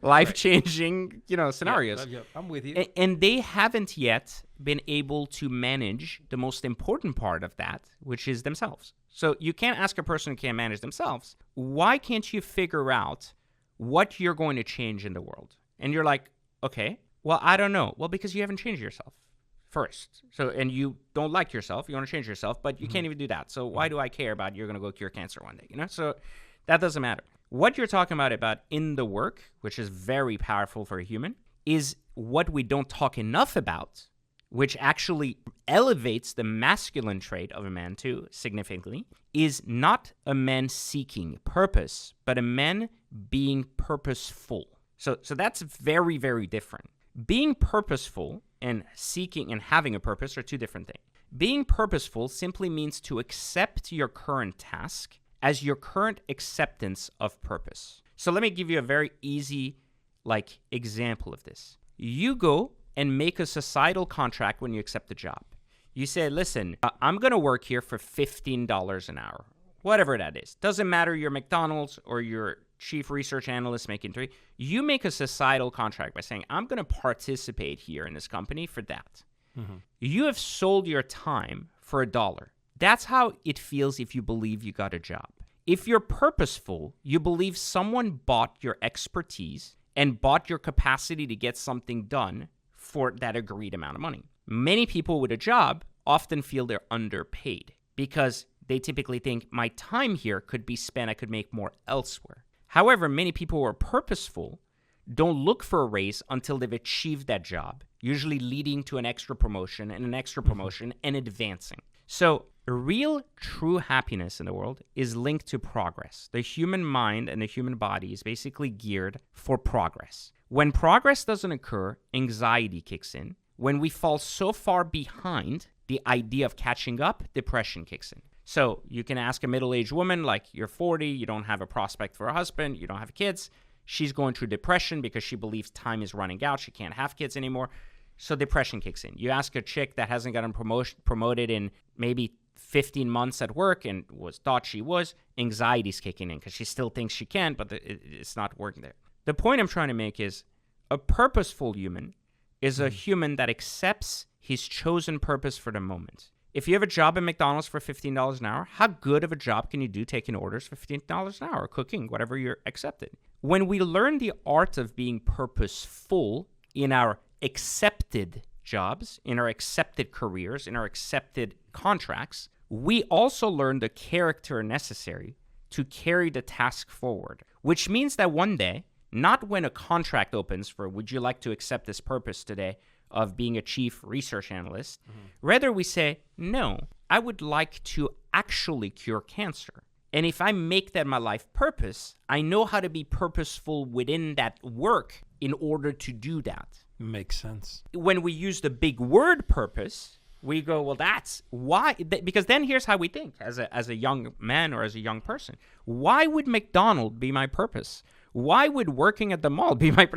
life-changing, scenarios. Yeah, I'm with you. And they haven't yet been able to manage the most important part of that, which is themselves. So you can't ask a person who can't manage themselves, why can't you figure out what you're going to change in the world? And you're like, okay, well, I don't know. Well, because you haven't changed yourself first. So, and you don't like yourself, you want to change yourself, but you can't even do that. So why do I care about you're going to go cure cancer one day, So that doesn't matter. What you're talking about in the work, which is very powerful for a human, is what we don't talk enough about, which actually elevates the masculine trait of a man too significantly, is not a man seeking purpose, but a man being purposeful. So that's very, very different. Being purposeful and seeking and having a purpose are two different things. Being purposeful simply means to accept your current task as your current acceptance of purpose. So let me give you a very easy example of this. You go and make a societal contract when you accept the job. You say, listen, I'm going to work here for $15 an hour, whatever that is. Doesn't matter you're McDonald's or you're chief research analyst making $3. You make a societal contract by saying, I'm going to participate here in this company for that. Mm-hmm. You have sold your time for $1. That's how it feels if you believe you got a job. If you're purposeful, you believe someone bought your expertise and bought your capacity to get something done for that agreed amount of money. Many people with a job often feel they're underpaid because they typically think my time here could be spent, I could make more elsewhere. However, many people who are purposeful don't look for a raise until they've achieved that job, usually leading to an extra promotion and an extra promotion and advancing. So real, true happiness in the world is linked to progress. The human mind and the human body is basically geared for progress. When progress doesn't occur, anxiety kicks in. When we fall so far behind, the idea of catching up, depression kicks in. So you can ask a middle-aged woman, you're 40, you don't have a prospect for a husband, you don't have kids. She's going through depression because she believes time is running out. She can't have kids anymore. So depression kicks in. You ask a chick that hasn't gotten promoted in maybe 15 months at work and thought she was, anxiety's kicking in because she still thinks she can, but it's not working there. The point I'm trying to make is a purposeful human is a human that accepts his chosen purpose for the moment. If you have a job at McDonald's for $15 an hour, how good of a job can you do taking orders for $15 an hour, cooking, whatever you're accepted? When we learn the art of being purposeful in our accepted jobs, in our accepted careers, in our accepted contracts, we also learn the character necessary to carry the task forward, which means that one day, not when a contract opens for would you like to accept this purpose today of being a chief research analyst, rather we say, no, I would like to actually cure cancer. And if I make that my life purpose, I know how to be purposeful within that work in order to do that. Makes sense. When we use the big word purpose, we go, well, that's why, because then here's how we think as a young man or as a young person. Why would McDonald's be my purpose? Why would working at the mall be my,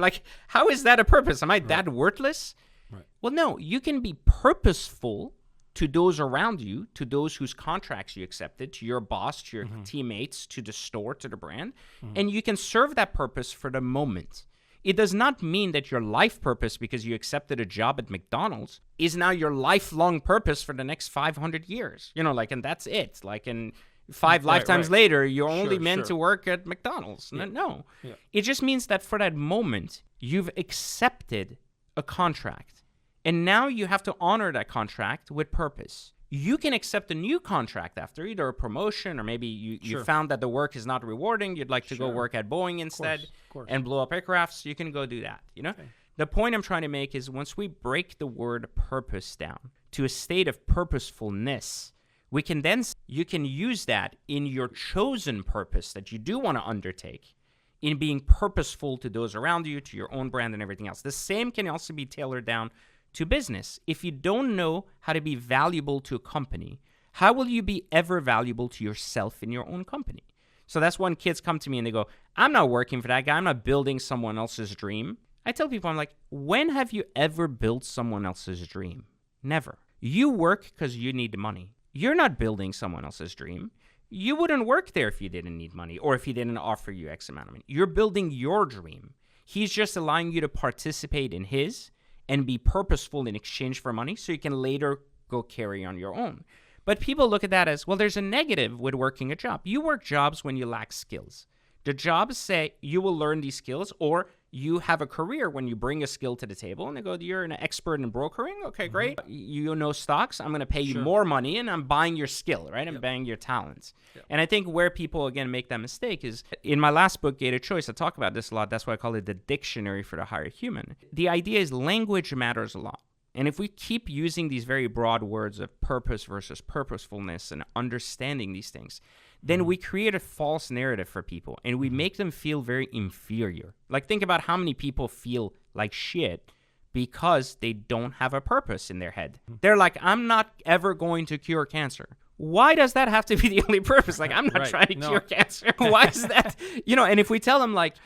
how is that a purpose? Am I that worthless? Right. Well, no, you can be purposeful to those around you, to those whose contracts you accepted, to your boss, to your teammates, to the store, to the brand, and you can serve that purpose for the moment. It does not mean that your life purpose, because you accepted a job at McDonald's, is now your lifelong purpose for the next 500 years. And that's it. In 5 lifetimes later, you're only meant to work at McDonald's. Yeah. No. Yeah. It just means that for that moment, you've accepted a contract. And now you have to honor that contract with purpose. You can accept a new contract after either a promotion or maybe you found that the work is not rewarding. You'd like to go work at Boeing instead and blow up aircrafts. You can go do that. Okay. The point I'm trying to make is once we break the word purpose down to a state of purposefulness, you can use that in your chosen purpose that you do want to undertake in being purposeful to those around you, to your own brand and everything else. The same can also be tailored down to business. If you don't know how to be valuable to a company, how will you be ever valuable to yourself in your own company? So that's when kids come to me and they go, I'm not working for that guy. I'm not building someone else's dream. I tell people, I'm like, when have you ever built someone else's dream? Never. You work because you need money. You're not building someone else's dream. You wouldn't work there if you didn't need money or if he didn't offer you X amount of money. You're building your dream. He's just allowing you to participate in his and be purposeful in exchange for money so you can later go carry on your own. But people look at that as, well, there's a negative with working a job. You work jobs when you lack skills. The jobs say you will learn these skills or you have a career when you bring a skill to the table and they go, you're an expert in brokering. Okay, great. You know stocks. I'm going to pay you more money and I'm buying your skill, right? I'm buying your talents. And I think where people, again, make that mistake is in my last book, Gated Choice, I talk about this a lot. That's why I call it the dictionary for the higher human. The idea is language matters a lot. And if we keep using these very broad words of purpose versus purposefulness and understanding these things, then we create a false narrative for people and we make them feel very inferior. Like, think about how many people feel like shit because they don't have a purpose in their head. They're like, I'm not ever going to cure cancer. Why does that have to be the only purpose? Like, I'm not trying to cure cancer. Why is that? And if we tell them like,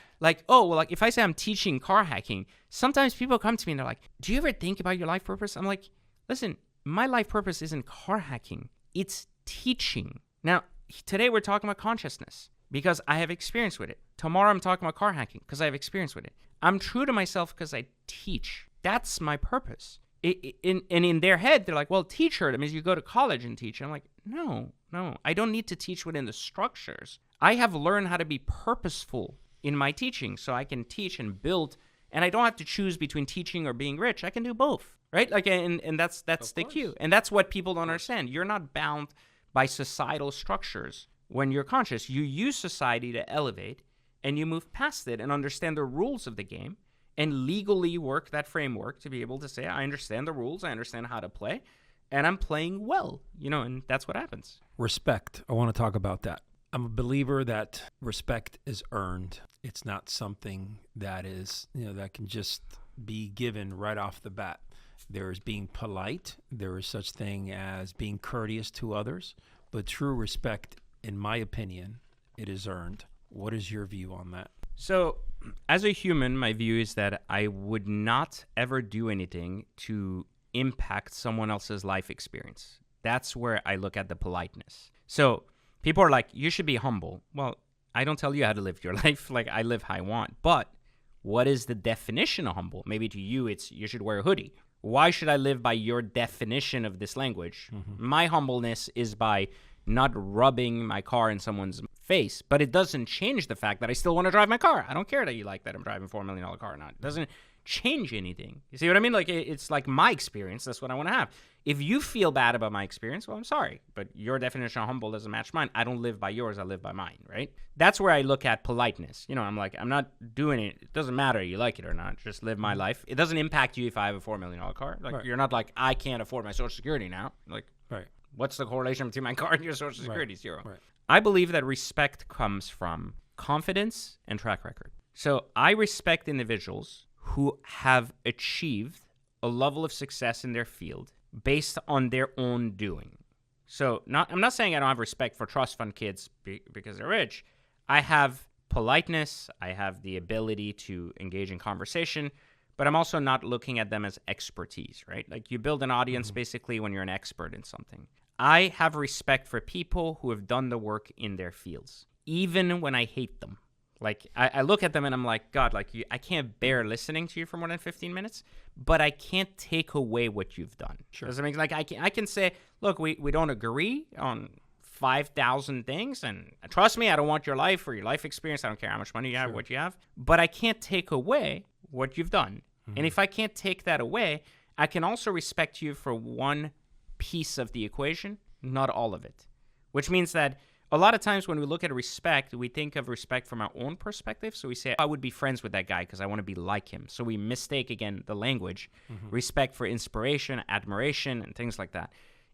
oh, well, like if I say I'm teaching car hacking, sometimes people come to me and they're like, do you ever think about your life purpose? I'm like, listen, my life purpose isn't car hacking. It's teaching. Now, today we're talking about consciousness because I have experience with it. Tomorrow I'm talking about car hacking because I have experience with it. I'm true to myself because I teach. That's my purpose. In their head, they're like, well, teacher, that means you go to college and teach. I'm like, no, I don't need to teach within the structures. I have learned how to be purposeful in my teaching so I can teach and build, and I don't have to choose between teaching or being rich. I can do both, right? Like, and that's the cue. And that's what people don't understand. You're not bound by societal structures when you're conscious. You use society to elevate, and you move past it and understand the rules of the game and legally work that framework to be able to say, I understand the rules, I understand how to play, and I'm playing well, and that's what happens. Respect. I want to talk about that. I'm a believer that respect is earned. It's not something that is, that can just be given right off the bat. There is being polite. There is such thing as being courteous to others. But true respect, in my opinion, it is earned. What is your view on that? So, as a human, my view is that I would not ever do anything to impact someone else's life experience. That's where I look at the politeness. So, people are like, you should be humble. Well, I don't tell you how to live your life. Like, I live how I want. But what is the definition of humble? Maybe to you, it's you should wear a hoodie. Why should I live by your definition of this language? My humbleness is by not rubbing my car in someone's face, but it doesn't change the fact that I still want to drive my car. I don't care that you like that I'm driving a $4 million car or not. It doesn't change anything. You see what I mean? Like, it's like my experience. That's what I want to have. If you feel bad about my experience, well, I'm sorry, but your definition of humble doesn't match mine. I don't live by yours. I live by mine, right? That's where I look at politeness. I'm like, I'm not doing it. It doesn't matter you like it or not. Just live my life. It doesn't impact you if I have a $4 million car. Like, You're not like, I can't afford my Social Security now. Like, what's the correlation between my car and your Social Security? Zero. I believe that respect comes from confidence and track record. So I respect individuals who have achieved a level of success in their field based on their own doing. So I'm not saying I don't have respect for trust fund kids because they're rich. I have politeness. I have the ability to engage in conversation, but I'm also not looking at them as expertise, right? Like, you build an audience basically when you're an expert in something. I have respect for people who have done the work in their fields, even when I hate them. Like, I look at them and I'm like, God, like, I can't bear listening to you for more than 15 minutes, but I can't take away what you've done. Sure. Does it make, like, I can say, look, we don't agree on 5,000 things, and trust me, I don't want your life or your life experience. I don't care how much money you have, what you have, but I can't take away what you've done. And if I can't take that away, I can also respect you for one piece of the equation, not all of it. Which means that a lot of times when we look at respect, we think of respect from our own perspective. So we say, I would be friends with that guy because I want to be like him. So we mistake, again, the language, respect for inspiration, admiration, and things like that.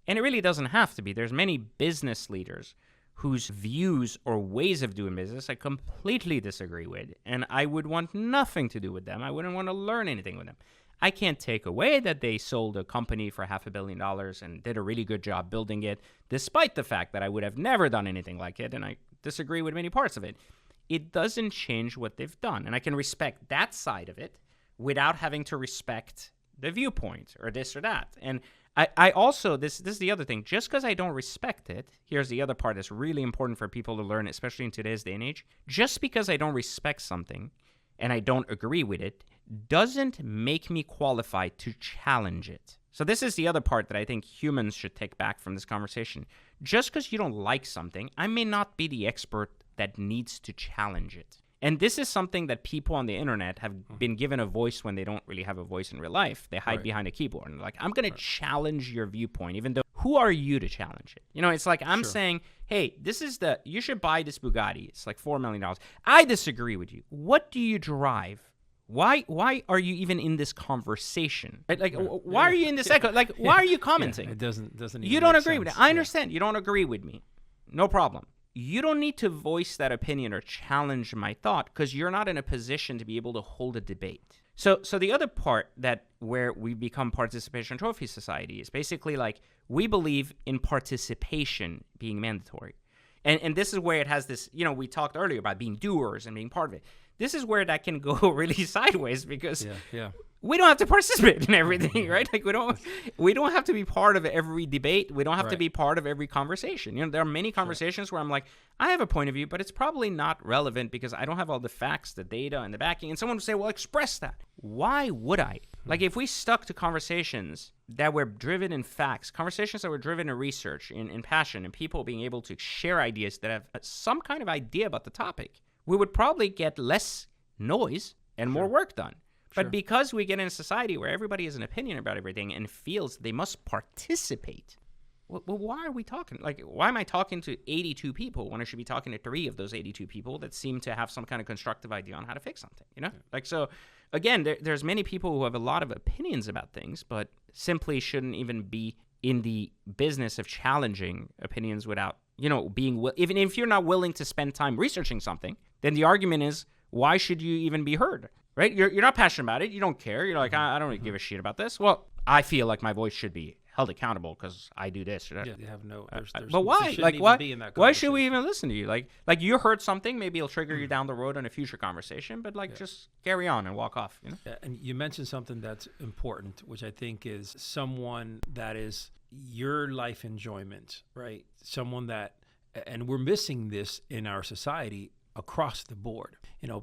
And it really doesn't have to be. There's many business leaders whose views or ways of doing business I completely disagree with, and I would want nothing to do with them. I wouldn't want to learn anything with them. I can't take away that they sold a company for $500 million and did a really good job building it, despite the fact that I would have never done anything like it, and I disagree with many parts of it. It doesn't change what they've done, and I can respect that side of it without having to respect the viewpoint or this or that. And I also, this is the other thing, just because I don't respect it, here's the other part that's really important for people to learn, especially in today's day and age. Just because I don't respect something and I don't agree with it doesn't make me qualified to challenge it. So this is the other part that I think humans should take back from this conversation. Just because you don't like something, I may not be the expert that needs to challenge it. And this is something that people on the internet have been given a voice when they don't really have a voice in real life. They hide behind a keyboard and like, I'm going to challenge your viewpoint, even though who are you to challenge it? You know, it's like I'm saying, hey, you should buy this Bugatti. It's like $4 million. I disagree with you. What do you drive? Why are you even in this conversation? Right? Like, why are you in this echo? Like, why are you commenting? It doesn't even You don't make agree with sense. it. I understand. You don't agree with me. No problem. You don't need to voice that opinion or challenge my thought because you're not in a position to be able to hold a debate. So the other part where we become participation trophy society is basically like we believe in participation being mandatory. And this is where it has this, we talked earlier about being doers and being part of it. This is where that can go really sideways because we don't have to participate in everything, right? Like we don't have to be part of every debate. We don't have to be part of every conversation. There are many conversations where I'm like, I have a point of view, but it's probably not relevant because I don't have all the facts, the data, and the backing. And someone would say, well, express that. Why would I? Like if we stuck to conversations that were driven in facts, conversations that were driven in research, in passion, and people being able to share ideas that have some kind of idea about the topic, we would probably get less noise and more work done. But because we get in a society where everybody has an opinion about everything and feels they must participate, well, why are we talking? Like, why am I talking to 82 people when I should be talking to 3 of those 82 people that seem to have some kind of constructive idea on how to fix something, Like, so, again, there's many people who have a lot of opinions about things, but simply shouldn't even be in the business of challenging opinions without, even if you're not willing to spend time researching something, then the argument is, why should you even be heard? Right? You're not passionate about it. You don't care. You're like, I don't really give a shit about this. Well, I feel like my voice should be held accountable because I do this or that. Yeah, they have no. But why? Like, why should we even listen to you? Like you heard something, maybe it'll trigger you down the road in a future conversation. But just carry on and walk off. Yeah, and you mentioned something that's important, which I think is someone that is your life enjoyment, right? Someone that, and we're missing this in our society across the board.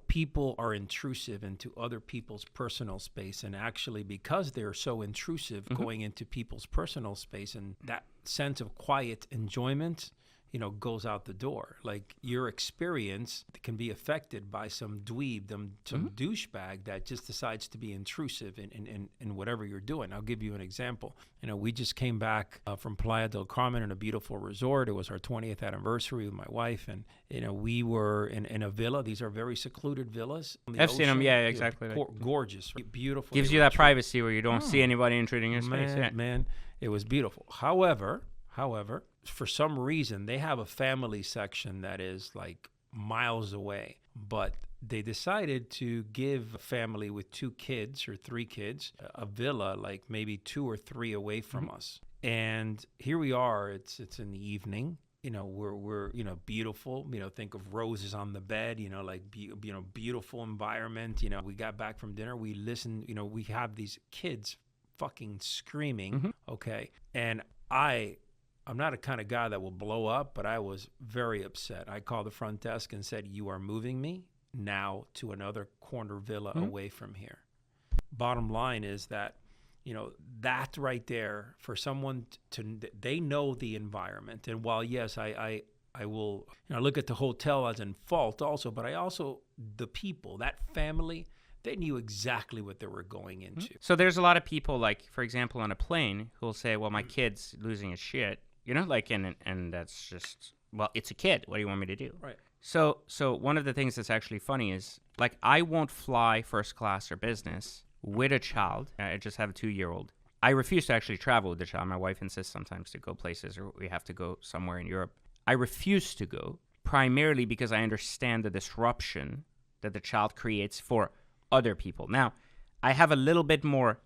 People are intrusive into other people's personal space, and actually because they're so intrusive going into people's personal space, and that sense of quiet enjoyment, goes out the door. Like your experience can be affected by some dweeb, some douchebag that just decides to be intrusive in whatever you're doing. I'll give you an example. We just came back from Playa del Carmen in a beautiful resort. It was our 20th anniversary with my wife, and we were in a villa. These are very secluded villas. I've seen them. Yeah, exactly. Gorgeous, right? Beautiful. Gives you that privacy where you don't see anybody intruding your space. Yeah. Man, it was beautiful. However, for some reason, they have a family section that is like miles away, but they decided to give a family with 2 kids or 3 kids a villa, like maybe 2 or 3 away from us. And here we are. It's in the evening. We're beautiful. Think of roses on the bed. Beautiful environment. We got back from dinner. We listened. We have these kids fucking screaming. Okay, and I'm not a kind of guy that will blow up, but I was very upset. I called the front desk and said, you are moving me now to another corner villa away from here. Bottom line is that, that right there for someone they know the environment. And while, yes, I will, look at the hotel as in fault also, but I also, the people, that family, they knew exactly what they were going into. So there's a lot of people, like, for example, on a plane who'll say, well, my kid's losing his shit. And that's just, well, it's a kid. What do you want me to do? Right. So one of the things that's actually funny is, like, I won't fly first class or business with a child. I just have a 2-year-old. I refuse to actually travel with the child. My wife insists sometimes to go places or we have to go somewhere in Europe. I refuse to go primarily because I understand the disruption that the child creates for other people. Now, I have a little bit more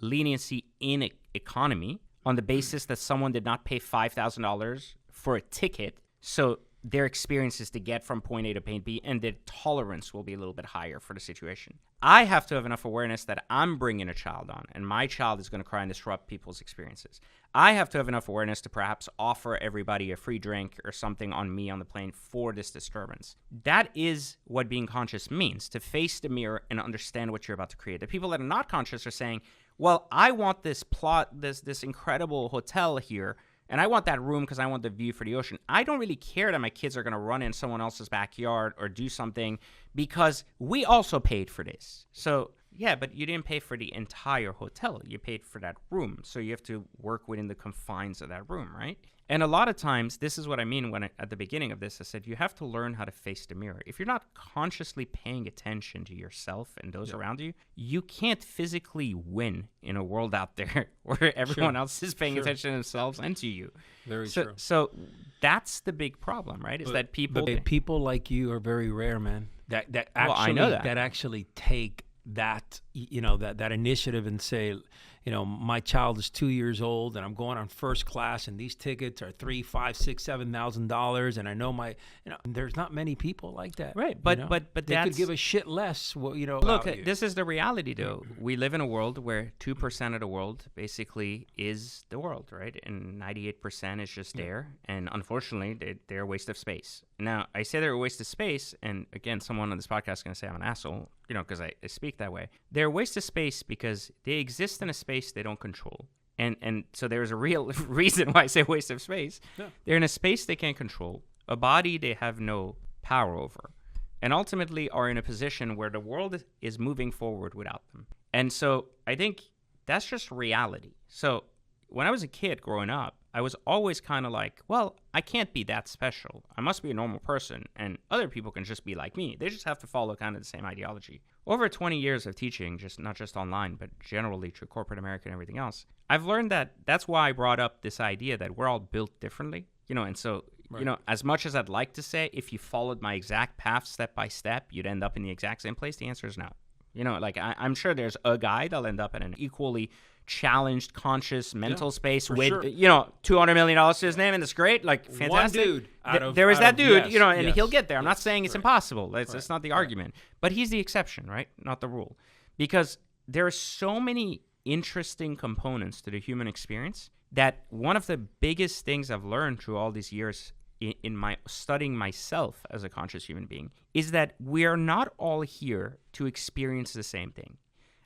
leniency in economy on the basis that someone did not pay $5,000 for a ticket, so their experience is to get from point A to point B, and their tolerance will be a little bit higher for the situation. I have to have enough awareness that I'm bringing a child on, and my child is going to cry and disrupt people's experiences. I have to have enough awareness to perhaps offer everybody a free drink or something on me on the plane for this disturbance. That is what being conscious means, to face the mirror and understand what you're about to create. The people that are not conscious are saying, well, I want this plot, this incredible hotel here, And I want that room because I want the view for the ocean. I don't really care that my kids are going to run in someone else's backyard or do something because we also paid for this. So, yeah, but you didn't pay for the entire hotel. You paid for that room. So you have to work within the confines of that room, right? And a lot of times, this is what I mean when at the beginning of this, I said, you have to learn how to face the mirror. If you're not consciously paying attention to yourself and those around you, you can't physically win in a world out there where everyone else is paying attention to themselves and to you. Very true. So that's the big problem, right? Is that people... But people like you are very rare, man. That actually, I know that. That actually take that, that initiative and say, my child is 2 years old and I'm going on first class and these tickets are $3,000, $5,000, $6,000, $7,000 and I know there's not many people like that, right? But they could give a shit less. Look, this is the reality, though. We live in a world where 2% of the world basically is the world, right? And 98% is just there. And unfortunately, they're a waste of space. Now, I say they're a waste of space, and again, someone on this podcast is going to say I'm an asshole, because I speak that way. They're a waste of space because they exist in a space they don't control. And so there's a real reason why I say waste of space. Yeah. They're in a space they can't control, a body they have no power over, and ultimately are in a position where the world is moving forward without them. And so I think that's just reality. So when I was a kid growing up, I was always kind of like, well, I can't be that special. I must be a normal person, and other people can just be like me. They just have to follow kind of the same ideology. Over 20 years of teaching, not just online, but generally through corporate America and everything else, I've learned that that's why I brought up this idea that we're all built differently, and so, right. As much as I'd like to say, if you followed my exact path step by step, you'd end up in the exact same place, the answer is no. I'm sure there's a guy that'll end up in an equally challenged, conscious, mental space with, sure. $200 million to his name, and it's great. Fantastic. One dude. There is that dude, and yes, he'll get there. I'm not yes, saying it's right. impossible. That's not the argument. But he's the exception, right? Not the rule. Because there are so many interesting components to the human experience that one of the biggest things I've learned through all these years in my studying myself as a conscious human being is that we are not all here to experience the same thing.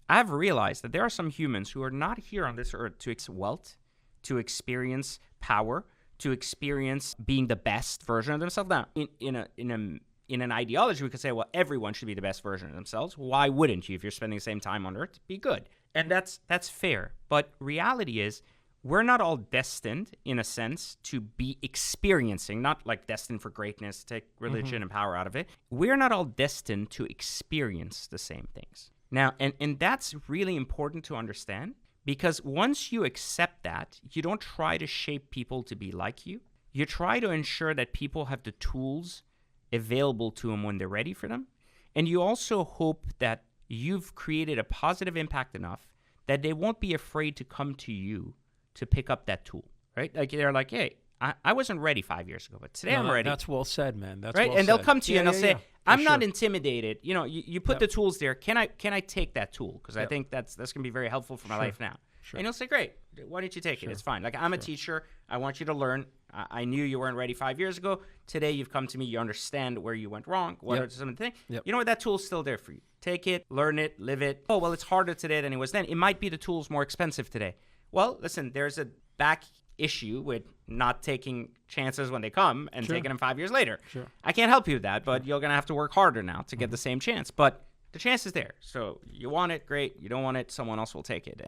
I've realized that there are some humans who are not here on this earth to wealth, to experience power, to experience being the best version of themselves. Now, in an ideology, we could say, well, everyone should be the best version of themselves. Why wouldn't you? If you're spending the same time on earth, be good. And that's fair. But reality is, we're not all destined, in a sense, to be experiencing, not like destined for greatness, take religion and power out of it. We're not all destined to experience the same things. Now, and that's really important to understand, because once you accept that, you don't try to shape people to be like you. You try to ensure that people have the tools available to them when they're ready for them. And you also hope that you've created a positive impact enough that they won't be afraid to come to you to pick up that tool, right? They're like, hey, I wasn't ready 5 years ago, but today I'm ready. That's well said, man. That's right. Well and said. They'll come to you and they'll say, I'm not sure. intimidated. You put the tools there. Can I take that tool? Because I think that's going to be very helpful for my life now. Sure. And you'll say, great. Why don't you take it? It's fine. I'm a teacher. I want you to learn. I knew you weren't ready 5 years ago. Today you've come to me. You understand where you went wrong. What are some of the things? You know what? That tool's still there for you. Take it, learn it, live it. Oh, well, it's harder today than it was then. It might be the tool's more expensive today. Well, listen, there's a back issue with not taking chances when they come and taking them 5 years later. Sure. I can't help you with that, but you're going to have to work harder now to get the same chance. But the chance is there. So you want it, great. You don't want it, someone else will take it.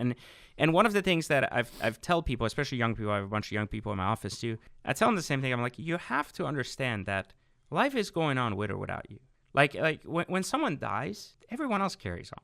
And one of the things that I've tell people, especially young people, I have a bunch of young people in my office too. I tell them the same thing. I'm like, you have to understand that life is going on with or without you. Like when someone dies, everyone else carries on.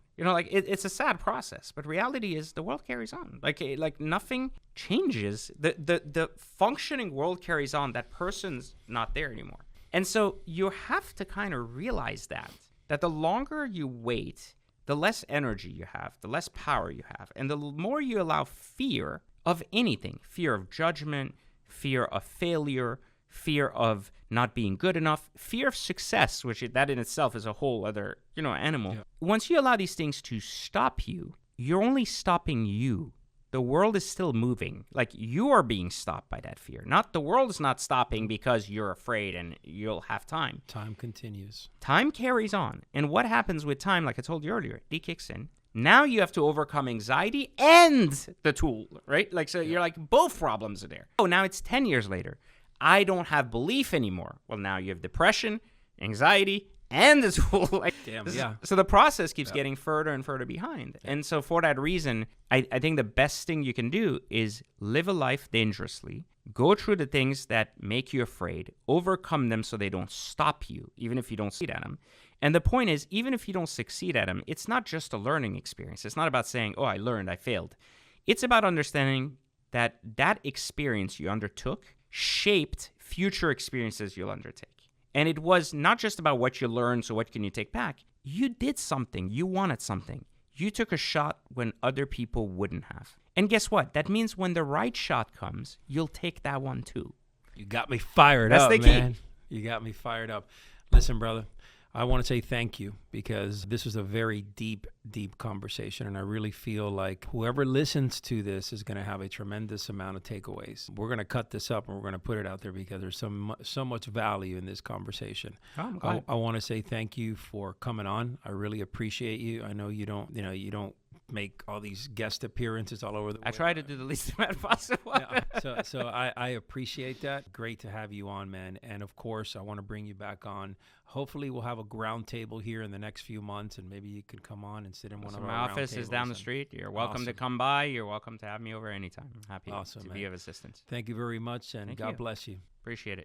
It's a sad process, but reality is the world carries on. Like nothing changes. The functioning world carries on. That person's not there anymore. And so you have to kind of realize that the longer you wait, the less energy you have, the less power you have, and the more you allow fear of anything, fear of judgment, fear of failure, fear of not being good enough, fear of success, which that in itself is a whole other, animal. Yeah. Once you allow these things to stop you, you're only stopping you. The world is still moving. Like you are being stopped by that fear. Not the world is not stopping because you're afraid and you'll have time. Time continues. Time carries on. And what happens with time, like I told you earlier, it kicks in. Now you have to overcome anxiety and the tool, right? Like, so you're like, both problems are there. Oh, now it's 10 years later. I don't have belief anymore. Well, now you have depression, anxiety, and the tool. Like, Damn, yeah. So the process keeps getting further and further behind. Yeah. And so for that reason, I think the best thing you can do is live a life dangerously, go through the things that make you afraid, overcome them so they don't stop you, even if you don't succeed at them. And the point is, even if you don't succeed at them, it's not just a learning experience. It's not about saying, oh, I learned, I failed. It's about understanding that that experience you undertook shaped future experiences you'll undertake. And it was not just about what you learned, so what can you take back? You did something. You wanted something. You took a shot when other people wouldn't have. And guess what? That means when the right shot comes, you'll take that one too. You got me fired That's up, the key. man. You got me fired up. Listen, brother, I want to say thank you because this was a very deep, deep conversation. And I really feel like whoever listens to this is going to have a tremendous amount of takeaways. We're going to cut this up and we're going to put it out there because there's so much value in this conversation. Oh, I'm glad. I want to say thank you for coming on. I really appreciate you. I know you don't make all these guest appearances all over the world. I try to do the least amount possible. So I appreciate that. Great to have you on, man. And of course, I want to bring you back on. Hopefully, we'll have a ground table here in the next few months, and maybe you can come on and sit in one of our my round office is tables down the and- street. You're welcome to Awesome. come by. You're welcome to have me over anytime. I'm happy Awesome, to man. be of assistance. Thank you very much, and Thank God you. bless you. Appreciate it.